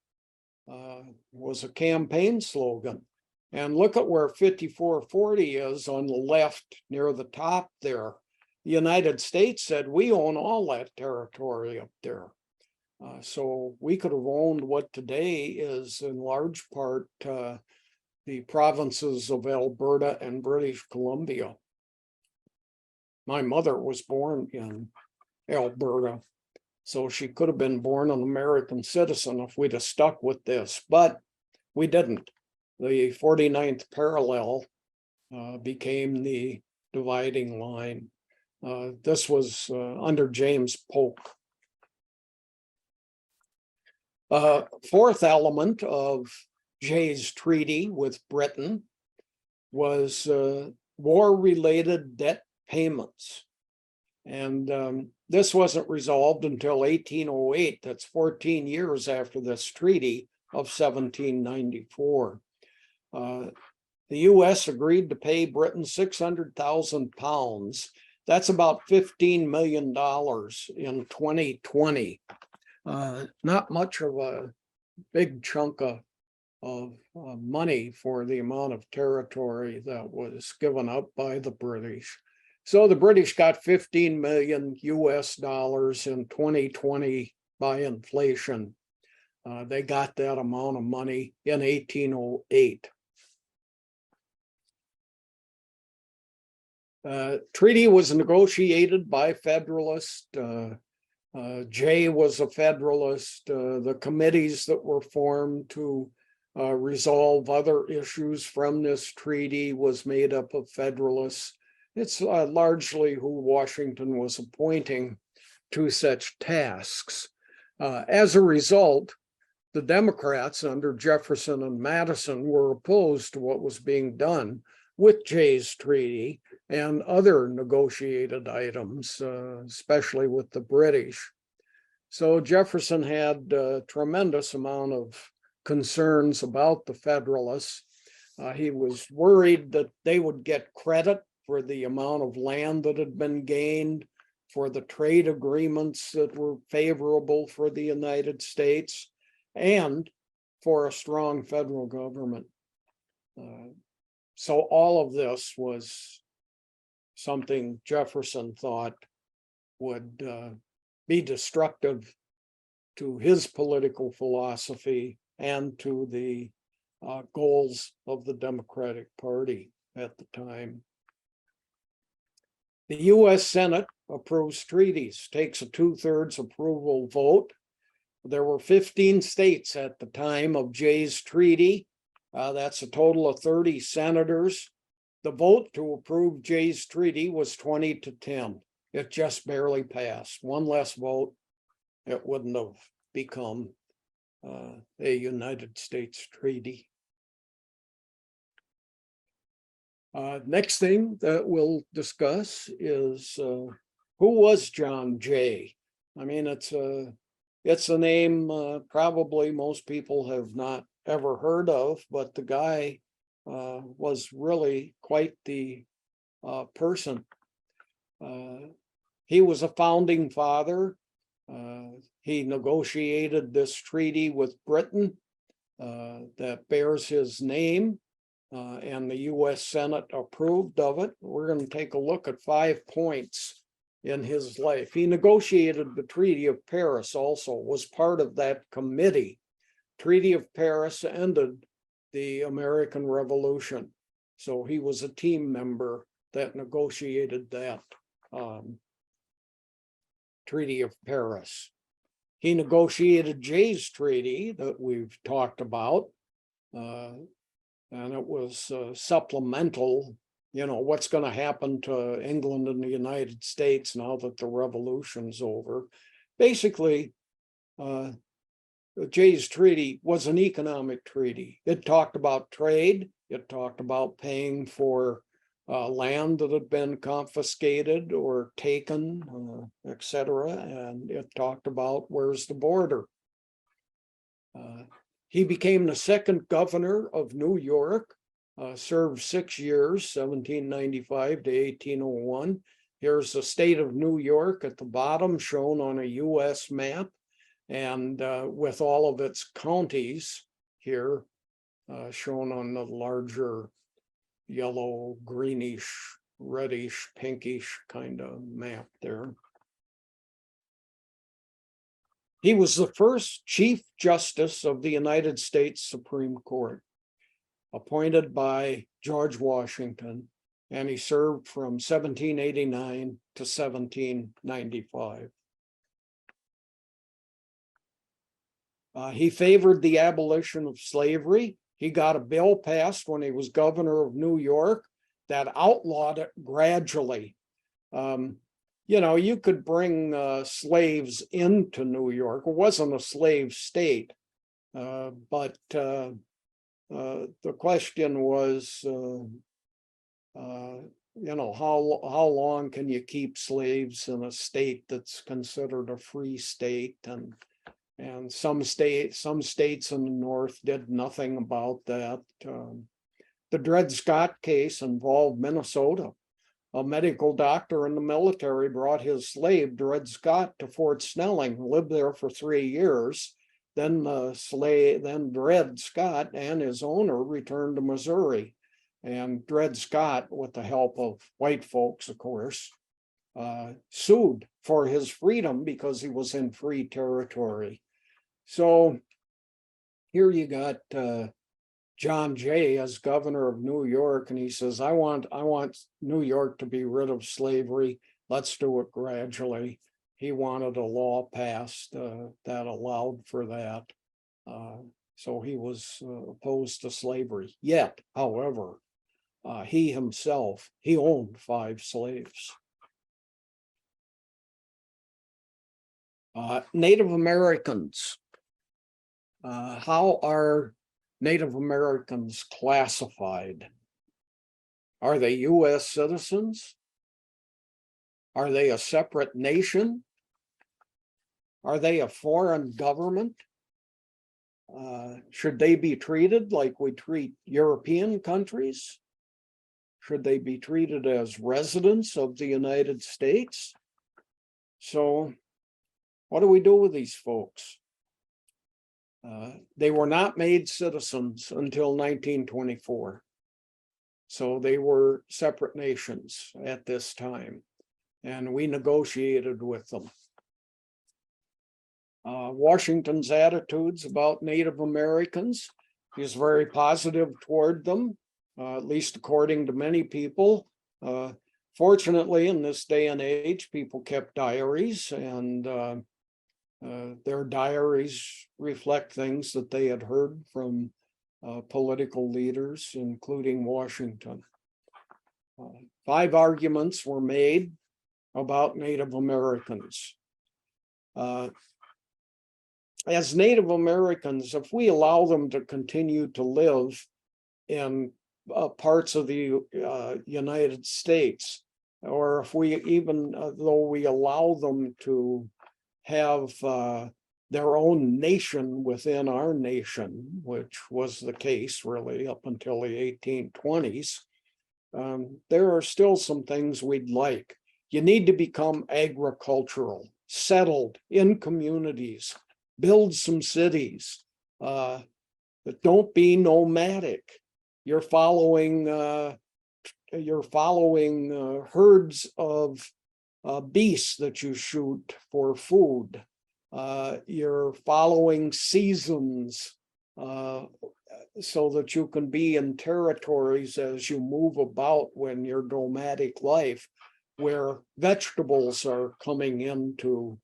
was a campaign slogan. And look at where 54-40 is on the left near the top there. The United States said, we own all that territory up there. So we could have owned what today is in large part the provinces of Alberta and British Columbia. My mother was born in Alberta, so she could have been born an American citizen if we'd have stuck with this, but we didn't. The 49th parallel became the dividing line. This was under James Polk. Fourth element of Jay's treaty with Britain was war-related debt payments. And this wasn't resolved until 1808. That's 14 years after this treaty of 1794. The US agreed to pay Britain 600,000 pounds. That's about $15 million in 2020. Not much of a big chunk of money for the amount of territory that was given up by the British. So the British got 15 million US dollars in 2020 by inflation. They got that amount of money in 1808. Treaty was negotiated by Federalists. Jay was a Federalist. The committees that were formed to resolve other issues from this treaty was made up of Federalists. It's largely who Washington was appointing to such tasks. As a result, the Democrats under Jefferson and Madison were opposed to what was being done with Jay's treaty and other negotiated items, especially with the British. So Jefferson had a tremendous amount of concerns about the Federalists. He was worried that they would get credit for the amount of land that had been gained, for the trade agreements that were favorable for the United States, and for a strong federal government. So all of this was something Jefferson thought would be destructive to his political philosophy and to the goals of the Democratic Party at the time. The US Senate approves treaties, takes a 2/3 approval vote. There were 15 states at the time of Jay's treaty. That's a total of 30 senators. The vote to approve Jay's treaty was 20-10. It just barely passed. One less vote, it wouldn't have become a United States treaty. Next thing that we'll discuss is who was John Jay? I mean, it's a name probably most people have not ever heard of, but the guy was really quite the person. He was a founding father. He negotiated this treaty with Britain that bears his name, and the US Senate approved of it. We're going to take a look at 5 points in his life. He negotiated the Treaty of Paris also, was part of that committee. Treaty of Paris ended the American Revolution. So he was a team member that negotiated that Treaty of Paris. He negotiated Jay's treaty that we've talked about, and it was supplemental. You know, what's going to happen to England and the United States now that the revolution's over. Basically, Jay's treaty was an economic treaty. It talked about trade. It talked about paying for land that had been confiscated or taken, etc. And it talked about where's the border. He became the second governor of New York, served 6 years, 1795 to 1801. Here's the state of New York at the bottom, shown on a US map, and with all of its counties here, shown on the larger yellow, greenish, reddish, pinkish kind of map there. He was the first Chief Justice of the United States Supreme Court, appointed by George Washington, and he served from 1789 to 1795. He favored the abolition of slavery. He got a bill passed when he was governor of New York that outlawed it gradually. You could bring slaves into New York. It wasn't a slave state, but the question was, how long can you keep slaves in a state that's considered a free state? And some states in the North did nothing about that. The Dred Scott case involved Minnesota. A medical doctor in the military brought his slave, Dred Scott, to Fort Snelling, lived there for 3 years. Then Dred Scott and his owner returned to Missouri. And Dred Scott, with the help of white folks, of course, sued for his freedom because he was in free territory. So here you got John Jay as governor of New York, and he says, I want New York to be rid of slavery. Let's do it gradually. He wanted a law passed that allowed for that. So he was opposed to slavery. Yet, however, he himself, he owned 5 slaves. Native Americans. How are Native Americans classified? Are they U.S. citizens? Are they a separate nation? Are they a foreign government? Should they be treated like we treat European countries? Should they be treated as residents of the United States? So what do we do with these folks? They were not made citizens until 1924. So they were separate nations at this time, and we negotiated with them. Washington's attitudes about Native Americans, he's very positive toward them, at least according to many people. Fortunately, in this day and age, people kept diaries, and their diaries reflect things that they had heard from political leaders, including Washington. 5 arguments were made about Native Americans. As Native Americans, if we allow them to continue to live in parts of the United States, or if we even, though we allow them to have their own nation within our nation, which was the case really up until the 1820s, there are still some things we'd like. You need to become agricultural, settled in communities, build some cities, but don't be nomadic. You're following herds of beasts that you shoot for food. You're following seasons so that you can be in territories as you move about when your nomadic life, where vegetables are coming into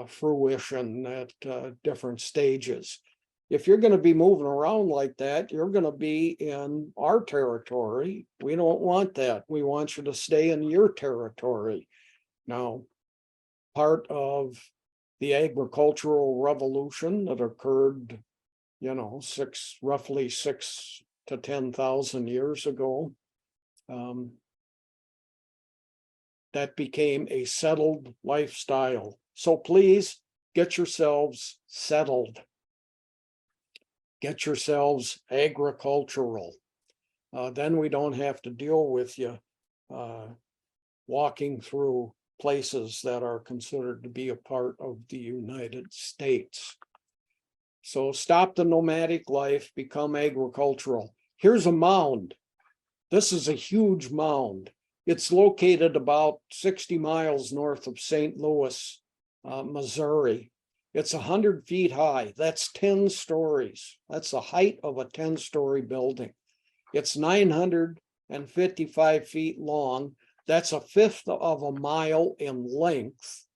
fruition at different stages. If you're going to be moving around like that, you're going to be in our territory. We don't want that. We want you to stay in your territory. Now, part of the agricultural revolution that occurred, roughly 6,000 to 10,000 years ago, that became a settled lifestyle. So please get yourselves settled. Get yourselves agricultural. Then we don't have to deal with you walking through places that are considered to be a part of the United States. So stop the nomadic life, become agricultural. Here's a mound. This is a huge mound. It's located about 60 miles north of St. Louis, Missouri. It's 100 feet high. That's 10 stories. That's the height of a 10-story building. It's 955 feet long. That's a fifth of a mile in length.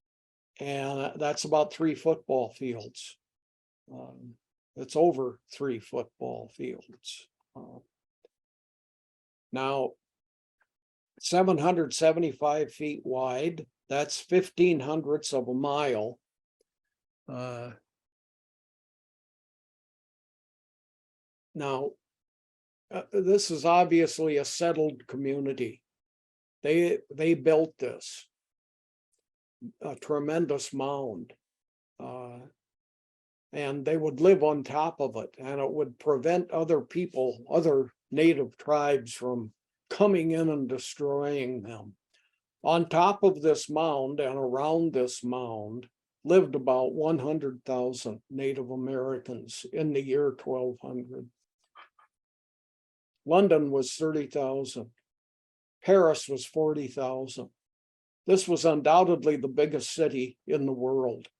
And that's about 3 football fields. It's over 3 football fields. Now, 775 feet wide, that's 1/1500ths of a mile. Now, this is obviously a settled community. They built this, a tremendous mound. And they would live on top of it, and it would prevent other people, other native tribes, from coming in and destroying them. On top of this mound and around this mound lived about 100,000 Native Americans in the year 1200. London was 30,000. Paris was 40,000. This was undoubtedly the biggest city in the world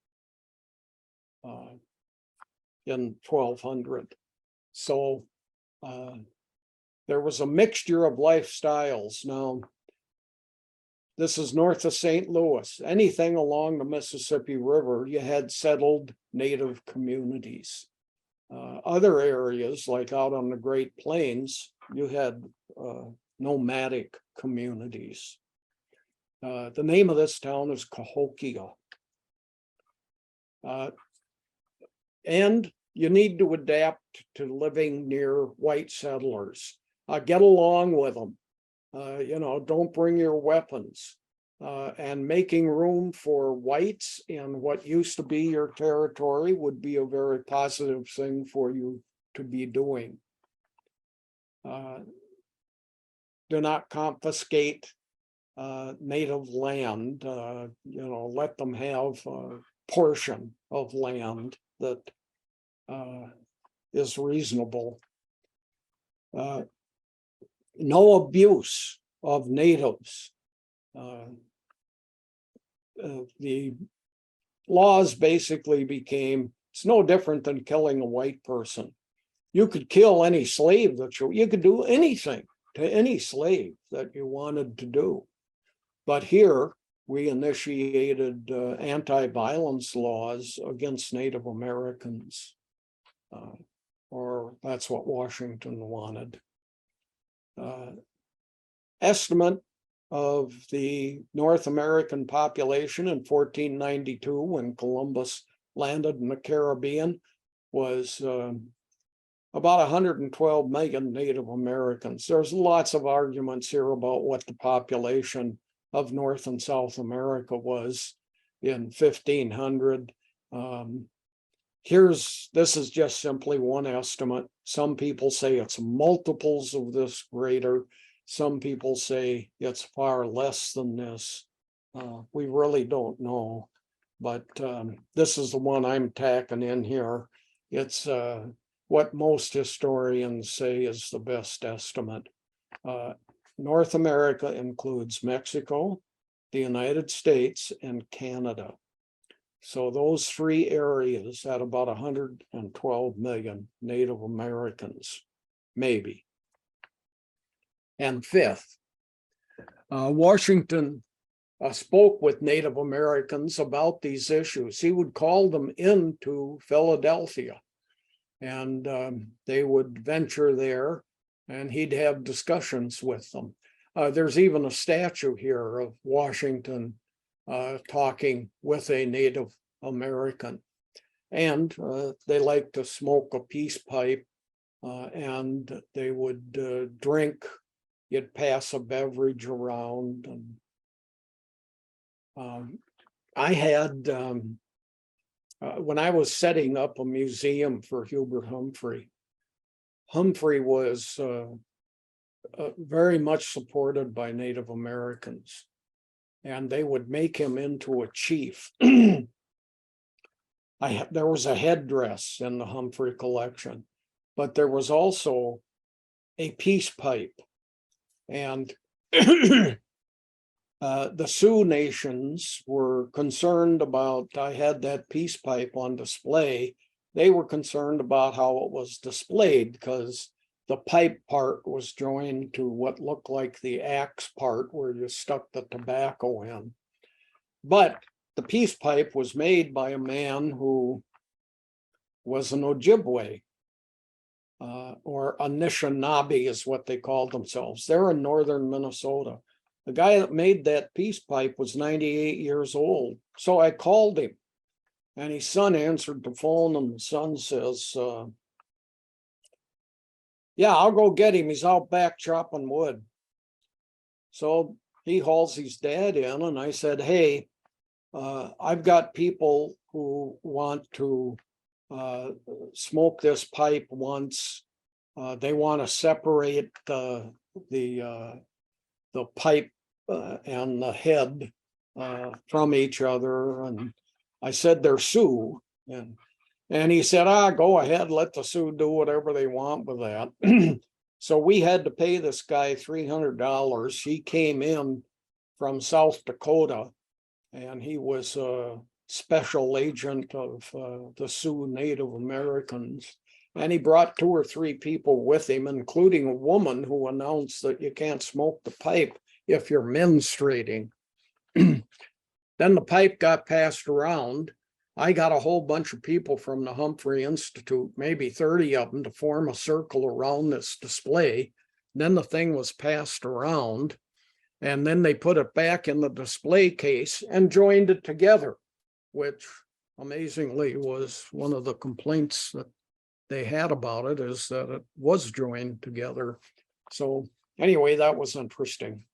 in 1200. So there was a mixture of lifestyles. Now, this is north of St. Louis. Anything along the Mississippi River, you had settled native communities. Other areas, like out on the Great Plains, you had nomadic communities. The name of this town is Cahokia. And you need to adapt to living near white settlers. Get along with them. Don't bring your weapons. And making room for whites in what used to be your territory would be a very positive thing for you to be doing. Do not confiscate native land. Let them have a portion of land that is reasonable. No abuse of natives. The laws basically became, it's no different than killing a white person. You could kill any slave that you could do anything to any slave that you wanted to do. But here we initiated anti-violence laws against Native Americans, or that's what Washington wanted. Estimate of the North American population in 1492, when Columbus landed in the Caribbean, was about 112 million Native Americans. There's lots of arguments here about what the population of North and South America was in 1500. This is just simply one estimate. Some people say it's multiples of this greater. Some people say it's far less than this. We really don't know, but this is the one I'm tacking in here. It's what most historians say is the best estimate. North America includes Mexico, the United States, and Canada. So those 3 areas had about 112 million Native Americans, maybe. And fifth, Washington spoke with Native Americans about these issues. He would call them into Philadelphia, and they would venture there, and he'd have discussions with them. There's even a statue here of Washington talking with a Native American. And they like to smoke a peace pipe, and they would drink. You'd pass a beverage around. And I had, when I was setting up a museum for Hubert Humphrey, Humphrey was very much supported by Native Americans, and they would make him into a chief. There was a headdress in the Humphrey collection, but there was also a peace pipe. And The Sioux nations were concerned about, I had that peace pipe on display. They were concerned about how it was displayed because the pipe part was joined to what looked like the axe part where you stuck the tobacco in. But the peace pipe was made by a man who was an Ojibwe, or Anishinaabe is what they called themselves. They're in northern Minnesota. The guy that made that peace pipe was 98 years old. So I called him and his son answered the phone and the son says, yeah, I'll go get him. He's out back chopping wood. So he hauls his dad in and I said, hey, I've got people who want to smoke this pipe once. They want to separate the pipe and the head from each other. And I said, they're Sioux. And he said, go ahead, let the Sioux do whatever they want with that. So we had to pay this guy $300. He came in from South Dakota and he was a special agent of the Sioux Native Americans. And he brought 2 or 3 people with him, including a woman who announced that you can't smoke the pipe if you're menstruating. Then the pipe got passed around. I got a whole bunch of people from the Humphrey Institute, maybe 30 of them, to form a circle around this display. Then the thing was passed around, and then they put it back in the display case and joined it together, which amazingly was one of the complaints that they had about it, is that it was joined together. So anyway, that was interesting.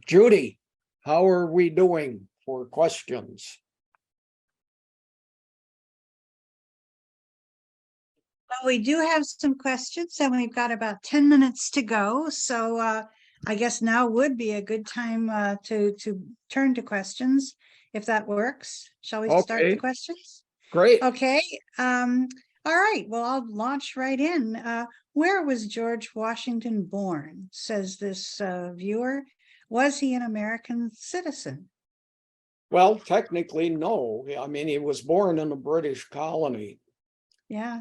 Judy, how are we doing for questions? Well, we do have some questions and we've got about 10 minutes to go. So I guess now would be a good time to turn to questions, if that works. Shall we start the questions? Great. Okay. All right. Well, I'll launch right in. Where was George Washington born? Says this viewer. Was he an American citizen? Well, technically, no. I mean, he was born in a British colony. Yeah.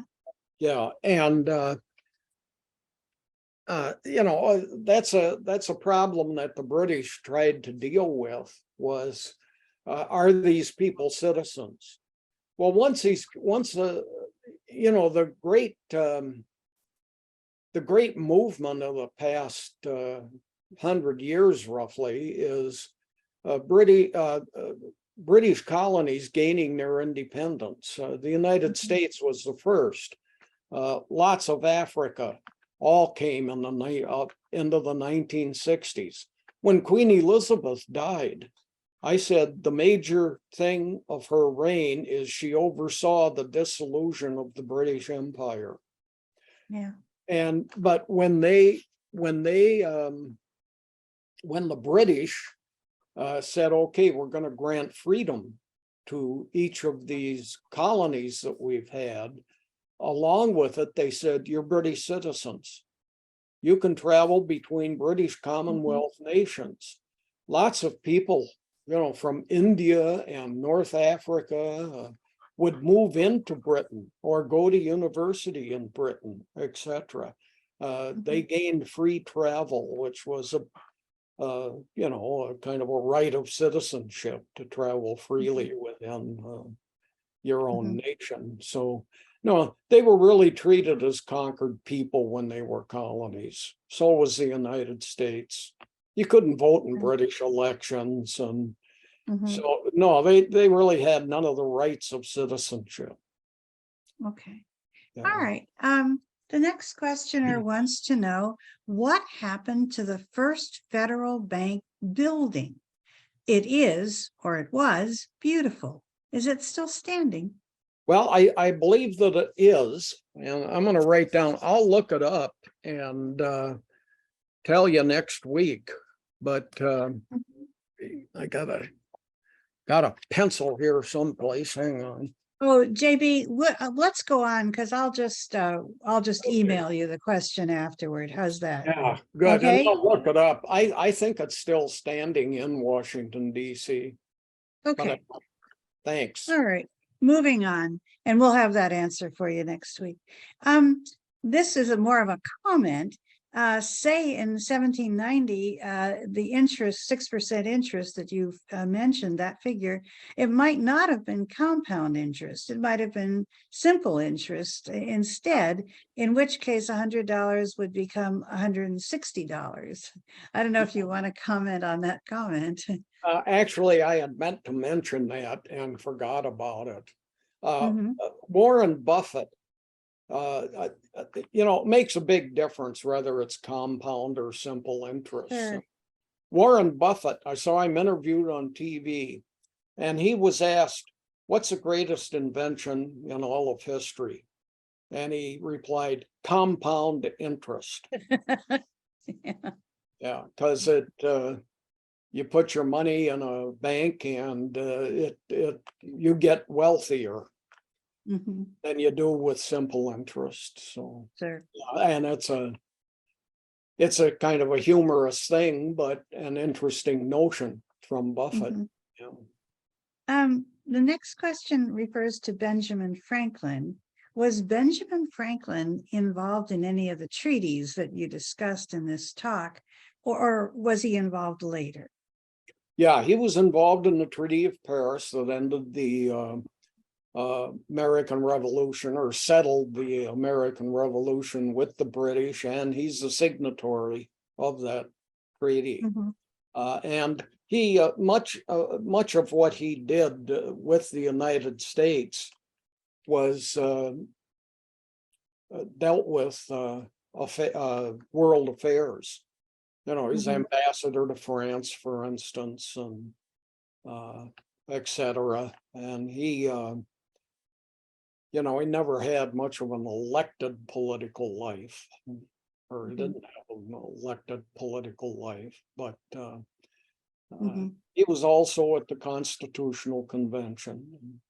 Yeah, and that's a problem that the British tried to deal with. Was are these people citizens? Well, the great movement of the past 100 years roughly is British colonies gaining their independence. The United States was the first. Lots of Africa all came in into the 1960s. When Queen Elizabeth died, I said the major thing of her reign is she oversaw the dissolution of the British Empire. Yeah. But when the British said, okay, we're going to grant freedom to each of these colonies that we've had, along with it, they said, you're British citizens. You can travel between British Commonwealth nations. Lots of people, from India and North Africa would move into Britain or go to university in Britain, etc. They gained free travel, which was a kind of a right of citizenship to travel freely within your own nation. So no, they were really treated as conquered people when they were colonies. So was the United States. You couldn't vote in British elections. And so, no, they really had none of the rights of citizenship. Okay. Yeah. All right. The next questioner wants to know what happened to the first federal bank building. It is, or it was, beautiful. Is it still standing? Well, I believe that it is, and I'm going to write down, I'll look it up and tell you next week, but I got a pencil here someplace, hang on. Oh, JB, let's go on because I'll just Okay. email you the question afterward. How's that? Yeah, good. And Okay, I'll look it up. I think it's still standing in Washington, DC. But okay, thanks. all right. Moving on, and we'll have that answer for you next week. This is more of a comment. Say in 1790, the interest, 6% interest that you've mentioned, that figure, it might not have been compound interest. It might have been simple interest instead, in which case $100 would become $160. I don't know if you want to comment on that comment. Actually, I had meant to mention that and forgot about it. Mhm. Warren Buffett, it makes a big difference whether it's compound or simple interest. Sure. Warren Buffett, I saw him interviewed on TV, and he was asked, "What's the greatest invention in all of history?" And he replied, "Compound interest." Yeah. Yeah, because you put your money in a bank and you get wealthier Mhm. than you do with simple interest. So, Sure. and it's a kind of a humorous thing, but an interesting notion from Buffett. Mhm. Yeah. The next question refers to Benjamin Franklin. Was Benjamin Franklin involved in any of the treaties that you discussed in this talk, or was he involved later? Yeah, he was involved in the Treaty of Paris that ended the American Revolution, or settled the American Revolution with the British, and he's a signatory of that treaty. Mhm. And he much of what he did with the United States was dealt with world affairs. He's Mhm. ambassador to France, for instance, and etc. And he never had much of an elected political life, or he Mhm. didn't have an elected political life, but Mhm. he was also at the Constitutional Convention.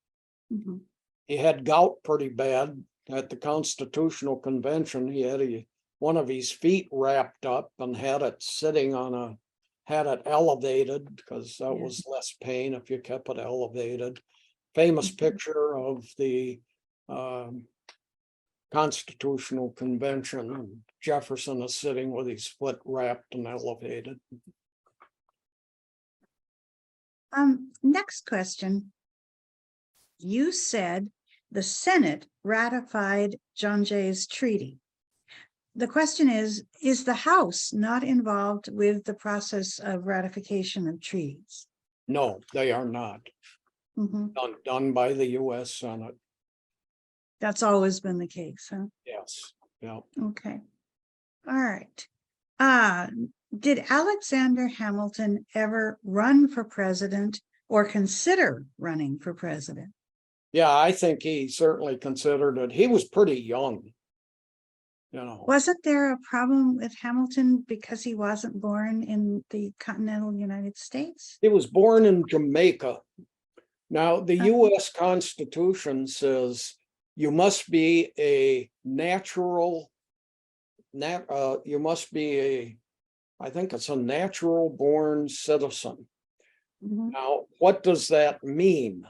Mhm. He had gout pretty bad at the Constitutional Convention. He had one of his feet wrapped up and had it had it elevated because that Yeah. was less pain if you kept it elevated. Famous Mhm. picture of the Constitutional Convention, and Jefferson is sitting with his foot wrapped and elevated. Next question. You said the Senate ratified John Jay's treaty. The question is the House not involved with the process of ratification of treaties? No, they are not. Mhm. Done by the US Senate. That's always been the case, huh? Yes. Yeah. Okay. All right. Uh, did Alexander Hamilton ever run for president or consider running for president? Yeah, I think he certainly considered it. He was pretty young. Wasn't there a problem with Hamilton because he wasn't born in the continental United States? He was born in Jamaica. Now, the Um, US Constitution says you must be a you must be I think it's a natural born citizen. mhm. Now, what does that mean?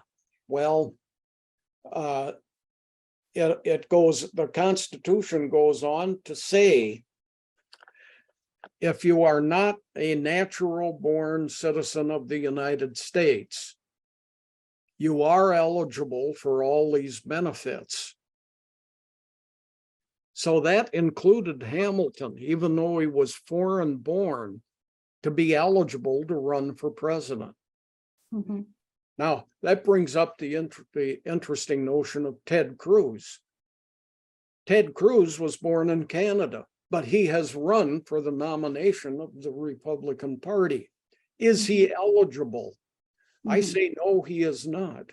Well, uh, the Constitution goes on to say, if you are not a natural born citizen of the United States, you are eligible for all these benefits. So that included Hamilton, even though he was foreign born, to be eligible to run for president. Mhm. Now, that brings up the interesting notion of Ted Cruz. Ted Cruz was born in Canada, but he has run for the nomination of the Republican Party. Is he eligible? I Mhm. say no, he is not.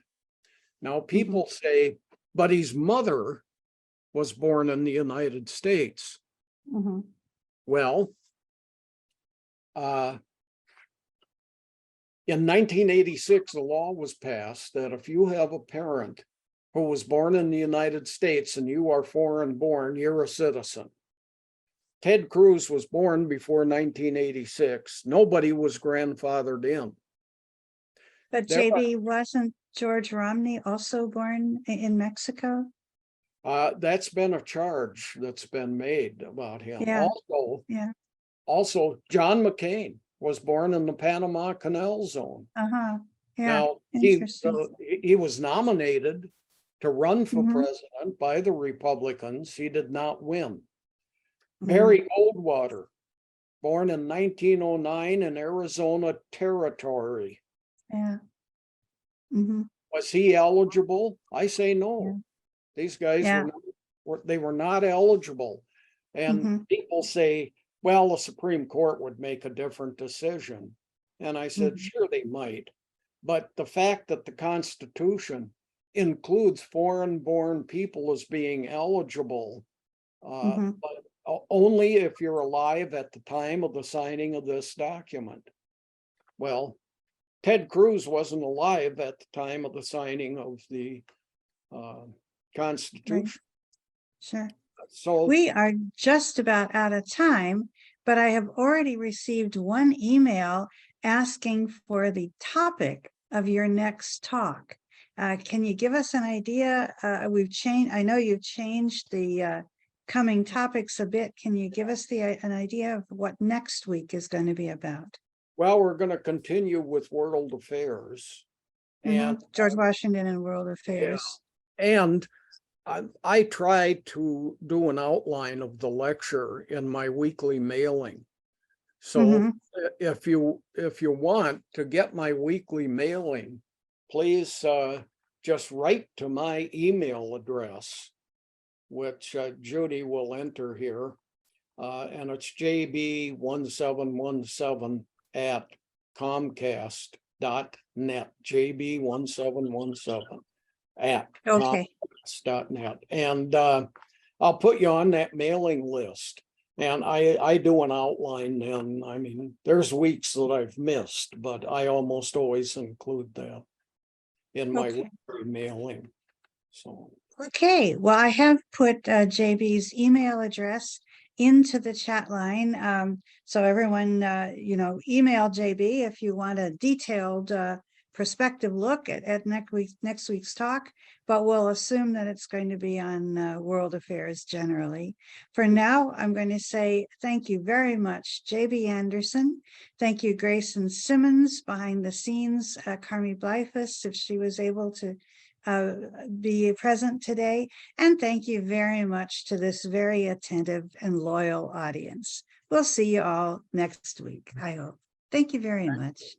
Now, Mhm. people say, but his mother was born in the United States. Mhm. Well, in 1986, a law was passed that if you have a parent who was born in the United States and you are foreign born, you're a citizen. Ted Cruz was born before 1986. Nobody was grandfathered in. But JB, wasn't George Romney also born in Mexico? That's been a charge that's been made about him. Yeah. Also, John McCain was born in the Panama Canal Zone. Yeah. Now, he was nominated to run for president by the Republicans. He did not win. Barry Goldwater, born in 1909 in Arizona Territory. Yeah. Was he eligible? I say no. Yeah. These guys were not eligible. And people say, well, the Supreme Court would make a different decision. And I said, sure, they might. But the fact that the Constitution includes foreign-born people as being eligible, but only if you're alive at the time of the signing of this document. Well, Ted Cruz wasn't alive at the time of the signing of the Constitution. Right. Sure. So we are just about out of time, but I have already received one email asking for the topic of your next talk. Can you give us an idea? I know you've changed the coming topics a bit. Can you give us an idea of what next week is going to be about? Well, we're going to continue with world affairs. And George Washington and world affairs. Yeah. And I try to do an outline of the lecture in my weekly mailing. So if you want to get my weekly mailing, please just write to my email address, which Judy will enter here. And it's jb1717@comcast.net, jb1717@comcast.net. And I'll put you on that mailing list. And I do an outline then. I mean, there's weeks that I've missed, but I almost always include that in my weekly mailing. So. Okay, well, I have put JB's email address into the chat line. So everyone, email JB if you want a detailed perspective look at next week's talk, but we'll assume that it's going to be on world affairs generally. For now, I'm going to say thank you very much, JB Andersen. Thank you, Grayson Simmons, behind the scenes, Carmi Blyfus, if she was able to be present today. And thank you very much to this very attentive and loyal audience. We'll see you all next week, I hope. Thank you very much.